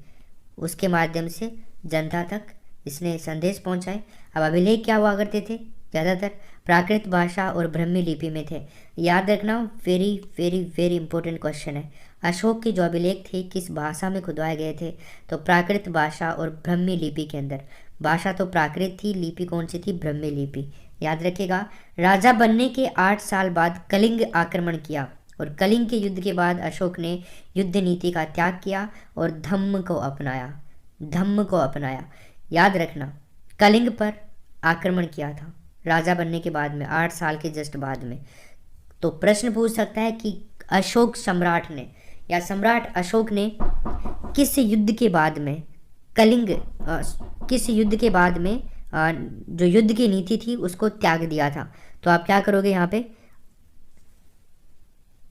A: उसके माध्यम से जनता तक इसने संदेश पहुंचाए। अब अभिलेख क्या हुआ करते थे? ज़्यादातर प्राकृत भाषा और ब्राह्मी लिपि में थे। याद रखना, very very very important question है। अशोक के जो अभिलेख थे किस भाषा में खुदवाए गए थे? तो प्राकृत भाषा और ब्राह्मी लिपि के अंदर। भाषा तो प्राकृत थी, लिपि कौन सी थी? ब्राह्मी लिपि। याद रखिएगा। राजा बनने के 8 साल बाद कलिंग आक्रमण किया और कलिंग के युद्ध के बाद अशोक ने युद्ध नीति का त्याग किया और धम्म को अपनाया। धम्म को अपनाया, याद रखना। कलिंग पर आक्रमण किया था राजा बनने के बाद में, 8 साल के जस्ट बाद में। तो प्रश्न पूछ सकता है कि अशोक सम्राट ने या सम्राट अशोक ने किस युद्ध के बाद में कलिंग किस युद्ध के बाद में जो युद्ध की नीति थी उसको त्याग दिया था। तो आप क्या करोगे यहाँ पे,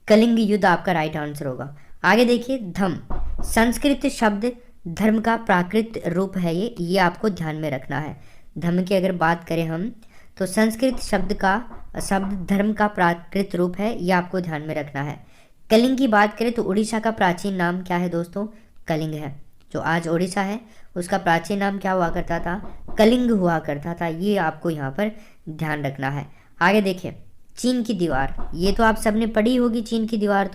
A: कलिंग युद्ध आपका राइट आंसर होगा। आगे देखिए, धम्म संस्कृत शब्द धर्म का प्राकृत रूप है। ये आपको ध्यान में रखना है। धम्म की अगर बात करें हम तो संस्कृत शब्द धर्म का प्राकृत रूप है, ये आपको ध्यान में रखना है। कलिंग की बात करें तो उड़ीसा का प्राचीन नाम क्या है दोस्तों, कलिंग है। जो आज उड़ीसा है उसका प्राचीन नाम क्या हुआ करता था, कलिंग हुआ करता था। ये आपको यहाँ पर ध्यान रखना है। आगे देखिए, चीन की दीवार, ये तो आप सबने पढ़ी होगी चीन की दीवार।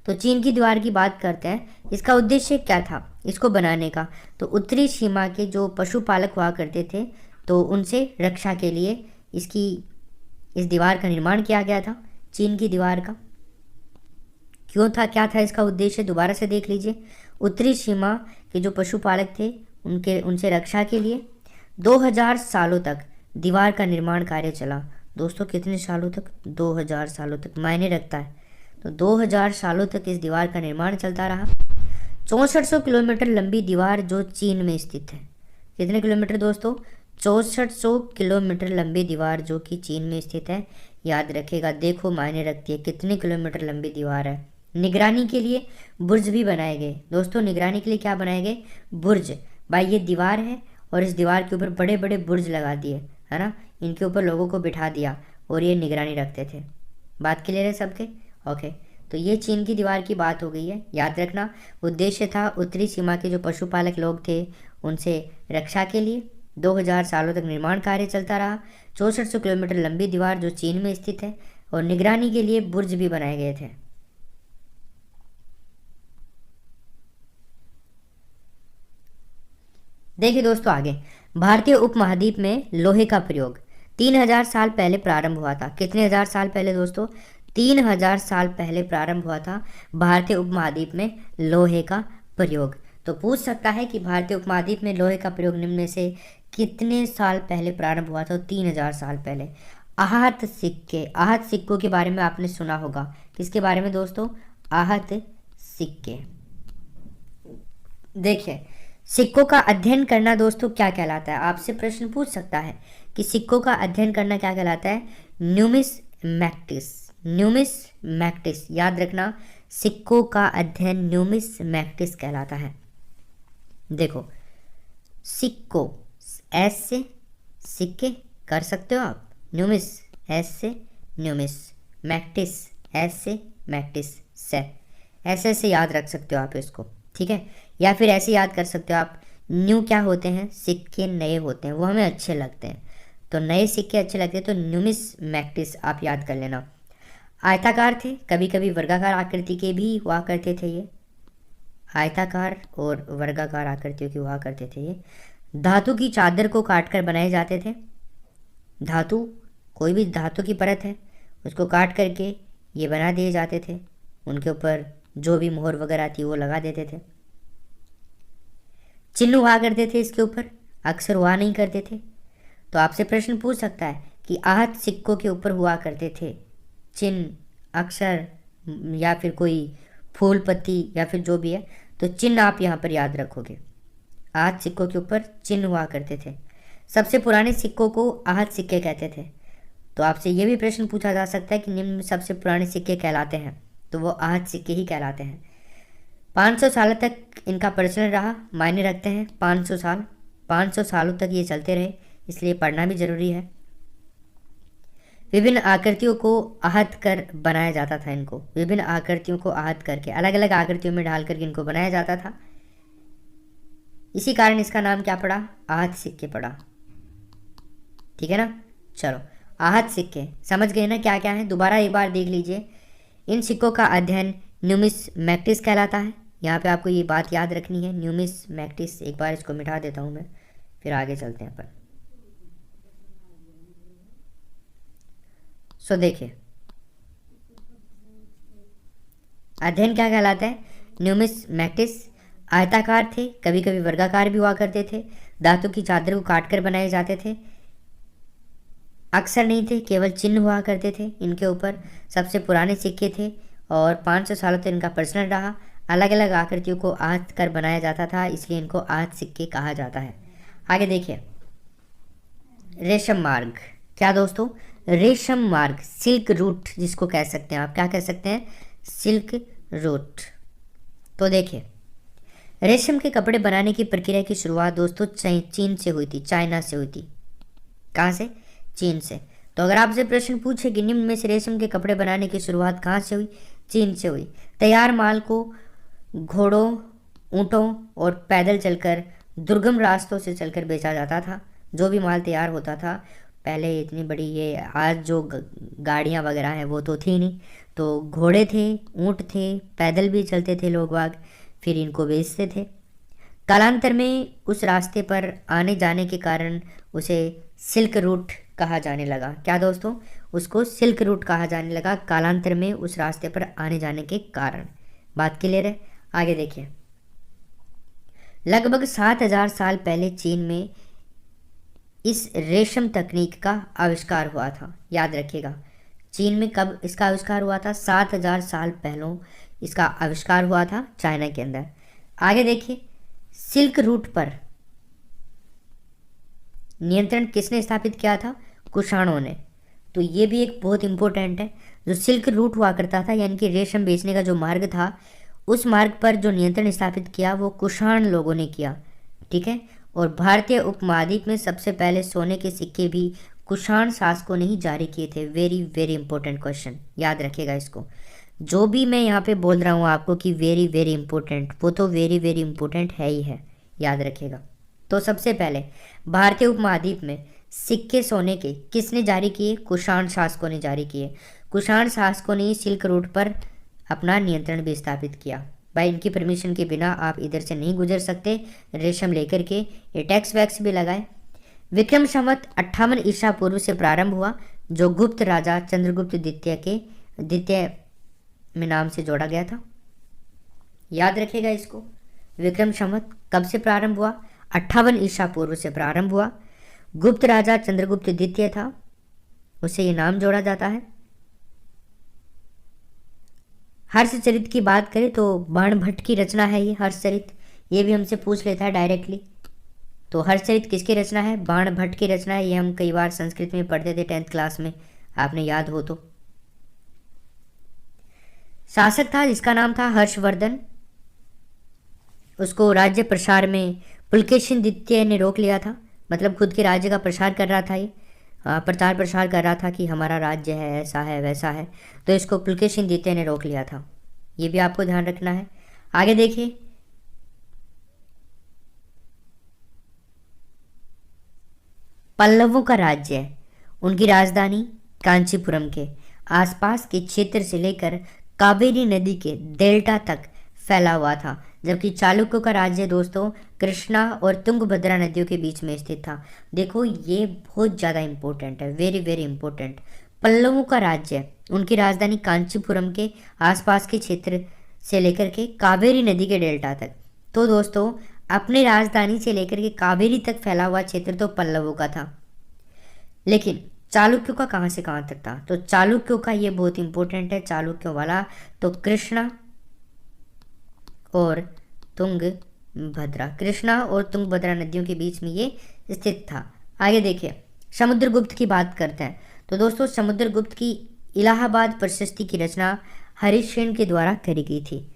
A: तो चीन की दीवार की बात करते हैं। इसका उद्देश्य क्या था इसको बनाने का, तो उत्तरी सीमा के जो पशुपालक हुआ करते थे तो उनसे रक्षा के लिए इस दीवार का निर्माण किया गया था। चीन की दीवार का क्यों था, क्या था इसका उद्देश्य, दोबारा से देख लीजिए। उत्तरी सीमा के जो पशुपालक थे उनसे रक्षा के लिए 2000 सालों तक दीवार का निर्माण कार्य चला। दोस्तों कितने सालों तक, 2000 सालों तक मायने रखता है। तो 2000 सालों तक इस दीवार का निर्माण चलता रहा। 6400 किलोमीटर लंबी दीवार जो चीन में स्थित है। कितने किलोमीटर दोस्तों, 6400 किलोमीटर लंबी दीवार जो कि चीन में स्थित है। याद रखेगा, देखो मायने रखती है कितने किलोमीटर लंबी दीवार है। निगरानी के लिए बुर्ज भी बनाए गए दोस्तों। निगरानी के लिए क्या बनाए गए, बुर्ज। भाई ये दीवार है और इस दीवार के ऊपर बड़े बड़े बुर्ज लगा दिए, है ना। इनके ऊपर लोगों को बिठा दिया और ये निगरानी रखते थे। बात क्लियर है सबके, ओके। तो ये चीन की दीवार की बात हो गई है। याद रखना, उद्देश्य था उत्तरी सीमा के जो पशुपालक लोग थे उनसे रक्षा के लिए 2000 सालों तक निर्माण कार्य चलता रहा। 6400 किलोमीटर लंबी दीवार जो चीन में स्थित है और निगरानी के लिए बुर्ज भी बनाए गए थे। देखिए दोस्तों आगे, भारतीय उपमहाद्वीप में लोहे का प्रयोग 3000 साल पहले प्रारंभ हुआ था। कितने हजार साल पहले दोस्तों, 3000 साल पहले प्रारंभ हुआ था भारतीय उपमहाद्वीप में लोहे का प्रयोग। तो पूछ सकता है कि भारतीय उपमहाद्वीप में लोहे का प्रयोग निम्न में से कितने साल पहले प्रारंभ हुआ था, 3000 साल पहले। आहत सिक्के, आहत सिक्कों के बारे में आपने सुना होगा। किसके बारे में दोस्तों, आहत सिक्के। देखिए, सिक्कों का अध्ययन करना दोस्तों क्या कहलाता है, आपसे प्रश्न पूछ सकता है कि सिक्कों का अध्ययन करना क्या कहलाता है, न्यूमिसमैटिक्स। न्यूमिसमैटिक्स, याद रखना, सिक्कों का अध्ययन न्यूमिसमैटिक्स कहलाता है। देखो, सिक्को, एस से सिक्के कर सकते हो आप, न्यूमिस एस से न्यूमिस, मैक्टिस एस से मैक्टिस से, ऐसे याद रख सकते हो आप इसको, ठीक है। या फिर ऐसे याद कर सकते हो आप, न्यू क्या होते हैं, सिक्के नए होते हैं, वो हमें अच्छे लगते हैं, तो नए सिक्के अच्छे लगते हैं, तो न्यूमिसमैटिक्स आप याद कर लेना। आयताकार थे, कभी कभी वर्गाकार आकृति के भी हुआ करते थे। ये आयताकार और वर्गाकार आकृतियों के हुआ करते थे। ये धातु की चादर को काटकर बनाए जाते थे। धातु, कोई भी धातु की परत है उसको काट करके ये बना दिए जाते थे, उनके ऊपर जो भी मोहर वगैरह थी वो लगा देते थे। चिन्ह हुआ करते थे इसके ऊपर, अक्षर हुआ नहीं करते थे। तो आपसे प्रश्न पूछ सकता है कि आहत सिक्कों के ऊपर हुआ करते थे चिन्ह, अक्षर या फिर कोई फूल पत्ती या फिर जो भी है, तो चिन्ह आप यहाँ पर याद रखोगे। आहत सिक्कों के ऊपर चिन्ह हुआ करते थे। सबसे पुराने सिक्कों को आहत सिक्के कहते थे। तो आपसे ये भी प्रश्न पूछा जा सकता है कि निम्न में सबसे पुराने सिक्के कहलाते हैं, तो वो आहत सिक्के ही कहलाते हैं। 500 सालों तक इनका प्रचलन रहा, मायने रखते हैं 500 साल, 500 सालों तक ये चलते रहे, इसलिए पढ़ना भी जरूरी है। विभिन्न आकृतियों को आहत कर बनाया जाता था। इनको विभिन्न आकृतियों को आहत करके अलग अलग आकृतियों में ढाल करके इनको बनाया जाता था। इसी कारण इसका नाम क्या पड़ा, आहत सिक्के पड़ा, ठीक है ना। चलो, आहत सिक्के समझ गए ना क्या क्या है, दोबारा एक बार देख लीजिए। इन सिक्कों का अध्ययन न्यूमिसमैटिक्स कहलाता है। यहाँ पे आपको ये बात याद रखनी है, न्यूमिसमैटिक्स। एक बार इसको मिटा देता हूँ मैं, फिर आगे चलते हैं अपन। सो देखिए, अध्ययन क्या कहलाता है? न्यूमिस्मैटिक्स। आयताकार थे, कभी कभी वर्गाकार भी हुआ करते थे। धातु की चादर को काटकर बनाए जाते थे। अक्सर नहीं थे, केवल चिन्ह हुआ करते थे इनके ऊपर। सबसे पुराने सिक्के थे और 500 सालों तक इनका प्रचलन रहा। अलग अलग आकृतियों को आहत कर बनाया जाता था, इसलिए इनको आहत सिक्के कहा जाता है। आगे देखिए, रेशम मार्ग। क्या दोस्तों? रेशम मार्ग, सिल्क रूट जिसको कह सकते हैं आप, क्या कह सकते हैं? Silk route. तो देखिए, रेशम के कपड़े बनाने की प्रक्रिया की शुरुआत दोस्तों चीन से हुई थी, चाइना से हुई थी। कहाँ से? चीन से। तो अगर आपसे प्रश्न पूछे कि निम्न में से रेशम के कपड़े बनाने की शुरुआत कहाँ से हुई? चीन से हुई। तैयार माल को घोड़ों, ऊँटों और पैदल चलकर, दुर्गम रास्तों से चलकर बेचा जाता था। जो भी माल तैयार होता था, पहले इतनी बड़ी ये आज जो गाड़ियाँ वगैरह हैं वो तो थी नहीं, तो घोड़े थे, ऊँट थे, पैदल भी चलते थे लोग बाग, फिर इनको बेचते थे। कालांतर में उस रास्ते पर आने जाने के कारण उसे सिल्क रूट कहा जाने लगा। क्या दोस्तों? उसको सिल्क रूट कहा जाने लगा कालांतर में उस रास्ते पर आने जाने के कारण। बात क्लियर है? आगे देखिए, लगभग 7000 साल पहले चीन में इस रेशम तकनीक का आविष्कार हुआ था। याद रखिएगा, चीन में कब इसका आविष्कार हुआ था? 7000 साल पहले इसका आविष्कार हुआ था चाइना के अंदर। आगे देखिए, सिल्क रूट पर नियंत्रण किसने स्थापित किया था? कुषाणों ने। तो ये भी एक बहुत इंपॉर्टेंट है। जो सिल्क रूट हुआ करता था, यानी कि रेशम बेचने का जो मार्ग था, उस मार्ग पर जो नियंत्रण स्थापित किया वो कुषाण लोगों ने किया। ठीक है। और भारतीय उपमहाद्वीप में सबसे पहले सोने के सिक्के भी कुषाण शासकों ने ही जारी किए थे। वेरी वेरी इंपॉर्टेंट क्वेश्चन, याद रखिएगा इसको। जो भी मैं यहाँ पे बोल रहा हूँ आपको कि वेरी वेरी इंपॉर्टेंट, वो तो वेरी वेरी इंपॉर्टेंट है ही है, याद रखिएगा। तो सबसे पहले भारतीय उपमहाद्वीप में सिक्के सोने के किसने जारी किए? कुषाण शासकों ने जारी किए। कुषाण शासकों ने सिल्क रूट पर अपना नियंत्रण भी स्थापित किया। भाई, इनकी परमिशन के बिना आप इधर से नहीं गुजर सकते रेशम लेकर के। ये टैक्स वैक्स भी लगाए। विक्रम संवत 58 ईसा पूर्व से प्रारंभ हुआ, जो गुप्त राजा चंद्रगुप्त द्वितीय में नाम से जोड़ा गया था। याद रखिएगा इसको। विक्रम संवत कब से प्रारंभ हुआ? 58 ईसा पूर्व से प्रारंभ हुआ। गुप्त राजा चंद्रगुप्त द्वितीय था, उसे ये नाम जोड़ा जाता है। हर्षचरित की बात करें तो बाणभट्ट की रचना है ये हर्षचरित। ये भी हमसे पूछ लेता है डायरेक्टली। तो हर्षचरित किसकी रचना है? बाणभट्ट की रचना है। ये हम कई बार संस्कृत में पढ़ते थे 10th क्लास में, आपने याद हो तो। शासक था जिसका नाम था हर्षवर्धन। उसको राज्य प्रसार में पुलकेशिन द्वितीय ने रोक लिया था। मतलब खुद के राज्य का प्रसार कर रहा था, ये प्रचार प्रसार कर रहा था कि हमारा राज्य है, ऐसा है वैसा है। तो इसको पुलकेशिन द्वितीय ने रोक लिया था। ये भी आपको ध्यान रखना है। आगे देखिए, पल्लवों का राज्य है, उनकी राजधानी कांचीपुरम के आसपास के क्षेत्र से लेकर कावेरी नदी के डेल्टा तक फैला हुआ था। जबकि चालुक्यों का राज्य दोस्तों कृष्णा और तुंगभद्रा नदियों के बीच में स्थित था। देखो, ये बहुत ज़्यादा इंपॉर्टेंट है, वेरी वेरी इंपॉर्टेंट। पल्लवों का राज्य, उनकी राजधानी कांचीपुरम के आसपास के क्षेत्र से लेकर के कावेरी नदी के डेल्टा तक। तो दोस्तों, अपनी राजधानी से लेकर के कावेरी तक फैला हुआ क्षेत्र तो पल्लवों का था, लेकिन चालुक्यों का कहाँ से कहाँ तक था? तो चालुक्यों का ये बहुत इंपॉर्टेंट है, चालुक्यों वाला। तो कृष्णा और तुंगभद्रा नदियों के बीच में ये स्थित था। आगे देखिए, समुद्रगुप्त की बात करते हैं। तो दोस्तों, समुद्रगुप्त की इलाहाबाद प्रशस्ति की रचना हरिश्सेन के द्वारा करी गई थी।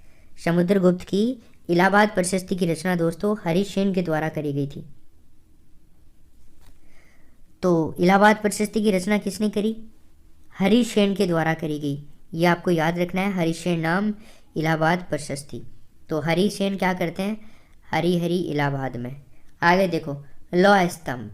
A: समुद्रगुप्त की इलाहाबाद प्रशस्ति की रचना दोस्तों हरिश्सेन के द्वारा करी गई थी। तो इलाहाबाद प्रशस्ति की रचना किसने करी? हरिश्सेन के द्वारा करी गई। ये आपको याद रखना है, हरिश्सेन नाम इलाहाबाद प्रशस्ति। तो हरिसेन क्या करते हैं? हरी हरी इलाहाबाद में। आगे देखो, लौह स्तंभ।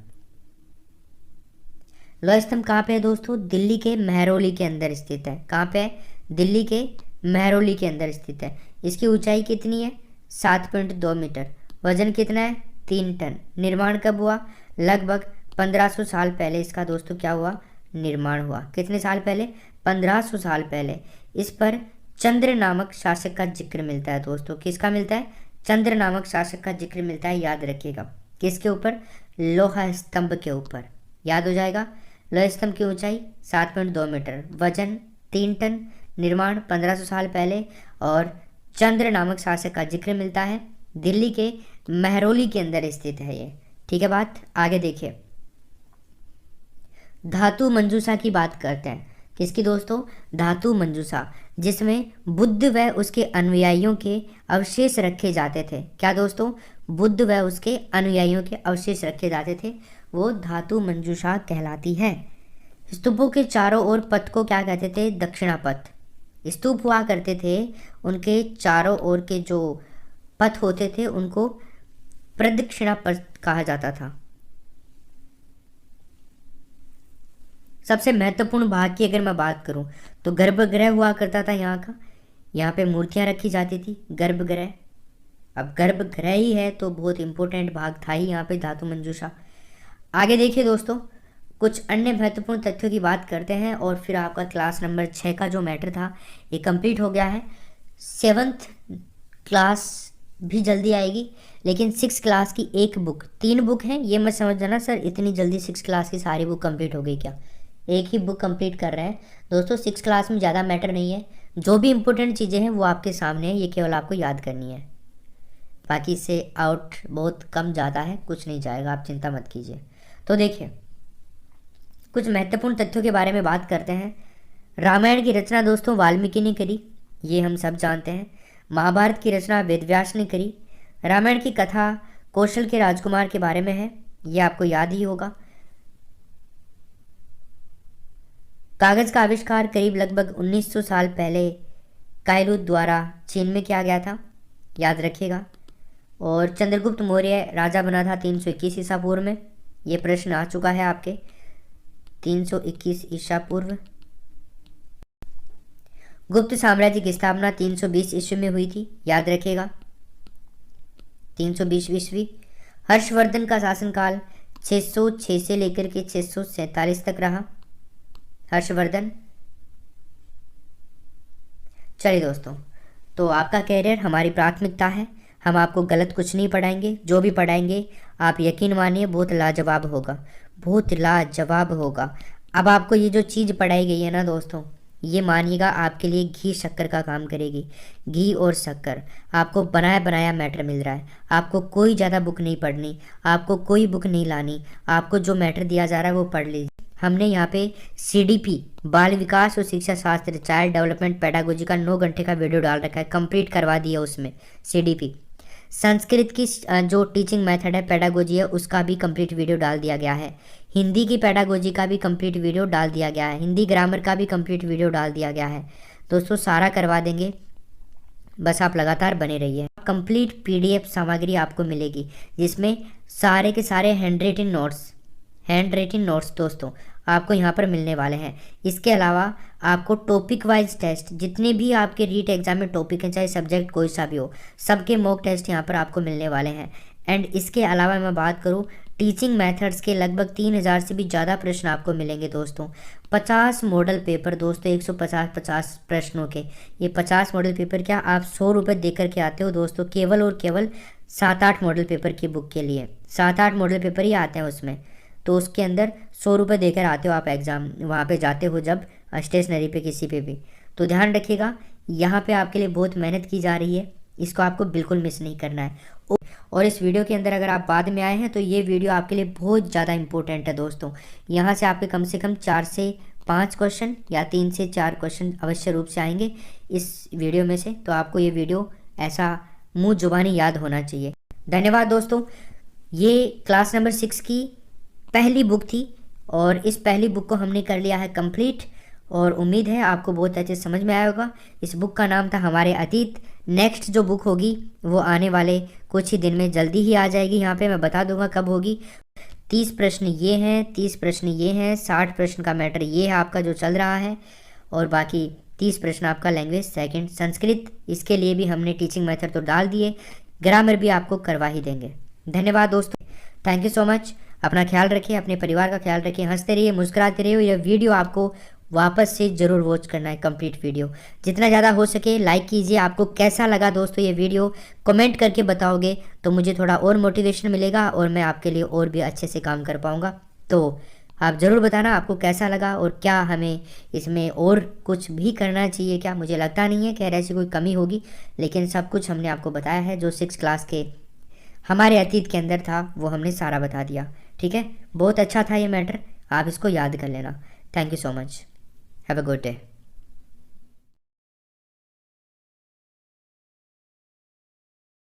A: लौह स्तंभ कहाँ पे है दोस्तों? दिल्ली के महरौली के अंदर स्थित है। कहाँ पे है? दिल्ली के महरौली के अंदर स्थित है। इसकी ऊंचाई कितनी है? 7.2 मीटर। वजन कितना है? 3 टन। निर्माण कब हुआ? लगभग 1500 साल पहले इसका दोस्तों क्या हुआ? निर्माण हुआ। कितने साल पहले? 1500 साल पहले। इस पर चंद्र नामक शासक का जिक्र मिलता है दोस्तों। किसका मिलता है? चंद्र नामक शासक का जिक्र मिलता है, याद रखिएगा। किसके ऊपर? लोहा स्तंभ के ऊपर। याद हो जाएगा। लोहा स्तंभ की ऊंचाई 7.2 मीटर, वजन 3 टन, निर्माण 1500 साल पहले, और चंद्र नामक शासक का जिक्र मिलता है। दिल्ली के महरौली के अंदर स्थित है ये। ठीक है बात। आगे देखिए, धातु मंजूषा की बात करते हैं। किसकी दोस्तों? धातु मंजूषा, जिसमें बुद्ध व उसके अनुयायियों के अवशेष रखे जाते थे। क्या दोस्तों? बुद्ध व उसके अनुयायियों के अवशेष रखे जाते थे, वो धातु मंजूषा कहलाती है। स्तूपों के चारों ओर पथ को क्या कहते थे? दक्षिणा पथ। स्तूप हुआ करते थे, उनके चारों ओर के जो पथ होते थे उनको प्रदक्षिणा पथ कहा जाता था। सबसे महत्वपूर्ण भाग की अगर मैं बात करूं तो गर्भगृह हुआ करता था यहाँ का। यहाँ पे मूर्तियां रखी जाती थी, गर्भगृह। अब गर्भगृह ही है तो बहुत इंपॉर्टेंट भाग था ही यहाँ पे धातु मंजूषा। आगे देखिए दोस्तों, कुछ अन्य महत्वपूर्ण तथ्यों की बात करते हैं और फिर आपका क्लास नंबर 6 का जो मैटर था ये कंप्लीट हो गया है। 7th क्लास भी जल्दी आएगी, लेकिन 6 क्लास की एक बुक, 3 बुक हैं, ये मत समझ जाना सर इतनी जल्दी 6 क्लास की सारी बुक कंप्लीट हो गई क्या। एक ही बुक कंप्लीट कर रहे हैं दोस्तों। 6 क्लास में ज़्यादा मैटर नहीं है, जो भी इंपॉर्टेंट चीज़ें हैं वो आपके सामने है, ये केवल आपको याद करनी है। बाकी से आउट बहुत कम ज़्यादा है, कुछ नहीं जाएगा, आप चिंता मत कीजिए। तो देखिए, कुछ महत्वपूर्ण तथ्यों के बारे में बात करते हैं। रामायण की रचना दोस्तों वाल्मीकि ने करी, ये हम सब जानते हैं। महाभारत की रचना वेदव्यास ने करी। रामायण की कथा कौशल के राजकुमार के बारे में है, ये आपको याद ही होगा। कागज का आविष्कार करीब लगभग 1900 साल पहले कायलू द्वारा चीन में किया गया था, याद रखिएगा। और चंद्रगुप्त मौर्य राजा बना था 321 ईसा पूर्व में, ये प्रश्न आ चुका है आपके। 321 ईसा पूर्व। गुप्त साम्राज्य की स्थापना 320 ईस्वी में हुई थी, याद रखिएगा, 320 ईस्वी। हर्षवर्धन का शासनकाल 606 से लेकर के 647 तक रहा। हर्षवर्धन। चलिए दोस्तों, तो आपका कैरियर हमारी प्राथमिकता है। हम आपको गलत कुछ नहीं पढ़ाएंगे, जो भी पढ़ाएंगे आप यकीन मानिए बहुत लाजवाब होगा, बहुत लाजवाब होगा। अब आपको ये जो चीज़ पढ़ाई गई है ना दोस्तों, ये मानिएगा आपके लिए घी शक्कर का काम करेगी। घी और शक्कर, आपको बनाया बनाया मैटर मिल रहा है। आपको कोई ज़्यादा बुक नहीं पढ़नी, आपको कोई बुक नहीं लानी, आपको जो मैटर दिया जा रहा है वो पढ़ लीजिए। हमने यहाँ पे CDP बाल विकास और शिक्षा शास्त्र चाइल्ड डेवलपमेंट पेडागोजी का 9 घंटे का वीडियो डाल रखा है, कंप्लीट करवा दिया उसमें CDP। संस्कृत की जो टीचिंग मेथड है, पेडागोजी है, उसका भी कंप्लीट वीडियो डाल दिया गया है। हिंदी की पेडागोजी का भी कंप्लीट वीडियो डाल दिया गया है। हिंदी ग्रामर का भी कंप्लीट वीडियो डाल दिया गया है। दोस्तों सारा करवा देंगे, बस आप लगातार बने रहिए। कंप्लीट PDF सामग्री आपको मिलेगी, जिसमें सारे के सारे हैंड रिटन नोट्स दोस्तों आपको यहाँ पर मिलने वाले हैं। इसके अलावा आपको टॉपिक वाइज टेस्ट, जितने भी आपके रीट एग्जाम में टॉपिक हैं, चाहे सब्जेक्ट कोई सा भी हो, सबके मॉक टेस्ट यहाँ पर आपको मिलने वाले हैं। एंड इसके अलावा मैं बात करूँ टीचिंग मेथड्स के, लगभग 3000 से भी ज़्यादा प्रश्न आपको मिलेंगे दोस्तों। 50 मॉडल पेपर दोस्तों, 150 प्रश्नों के। ये 50 मॉडल पेपर क्या आप 100 रुपये दे करके आते हो दोस्तों, केवल और केवल 7-8 मॉडल पेपर की बुक के लिए। 7-8 मॉडल पेपर ही आते हैं उसमें, तो उसके अंदर 100 रुपये देकर आते हो आप एग्ज़ाम वहाँ पे जाते हो जब स्टेशनरी पे किसी पे भी। तो ध्यान रखिएगा, यहाँ पे आपके लिए बहुत मेहनत की जा रही है, इसको आपको बिल्कुल मिस नहीं करना है। और इस वीडियो के अंदर अगर आप बाद में आए हैं तो ये वीडियो आपके लिए बहुत ज़्यादा इंपॉर्टेंट है दोस्तों। यहाँ से आपके कम से कम 4 से 5 क्वेश्चन या 3 से 4 क्वेश्चन अवश्य रूप से आएंगे इस वीडियो में से। तो आपको ये वीडियो ऐसा मुँह जुबानी याद होना चाहिए। धन्यवाद दोस्तों। ये क्लास नंबर 6 की पहली बुक थी और इस पहली बुक को हमने कर लिया है कंप्लीट, और उम्मीद है आपको बहुत अच्छे समझ में आया होगा। इस बुक का नाम था हमारे अतीत। नेक्स्ट जो बुक होगी वो आने वाले कुछ ही दिन में जल्दी ही आ जाएगी, यहाँ पे मैं बता दूंगा कब होगी। 30 प्रश्न ये हैं, 30 प्रश्न ये हैं, 60 प्रश्न का मैटर ये है आपका जो चल रहा है, और बाकी 30 प्रश्न आपका लैंग्वेज सेकंड संस्कृत। इसके लिए भी हमने टीचिंग मेथड तो डाल दिए, ग्रामर भी आपको करवा ही देंगे। धन्यवाद दोस्तों, थैंक यू सो मच। अपना ख्याल रखिए, अपने परिवार का ख्याल रखिए, हंसते रहिए, मुस्कुराते रहिए। यह वीडियो आपको वापस से ज़रूर वॉच करना है, कंप्लीट वीडियो जितना ज़्यादा हो सके लाइक कीजिए। आपको कैसा लगा दोस्तों ये वीडियो, कमेंट करके बताओगे तो मुझे थोड़ा और मोटिवेशन मिलेगा और मैं आपके लिए और भी अच्छे से काम कर पाऊँगा। तो आप ज़रूर बताना आपको कैसा लगा और क्या हमें इसमें और कुछ भी करना चाहिए क्या। मुझे लगता नहीं है कि ऐसी कोई कमी होगी, लेकिन सब कुछ हमने आपको बताया है जो 6 क्लास के हमारे अतीत के अंदर था वो हमने सारा बता दिया। ठीक है, बहुत अच्छा था ये मैटर, आप इसको याद कर लेना। Thank you so much, have a good day.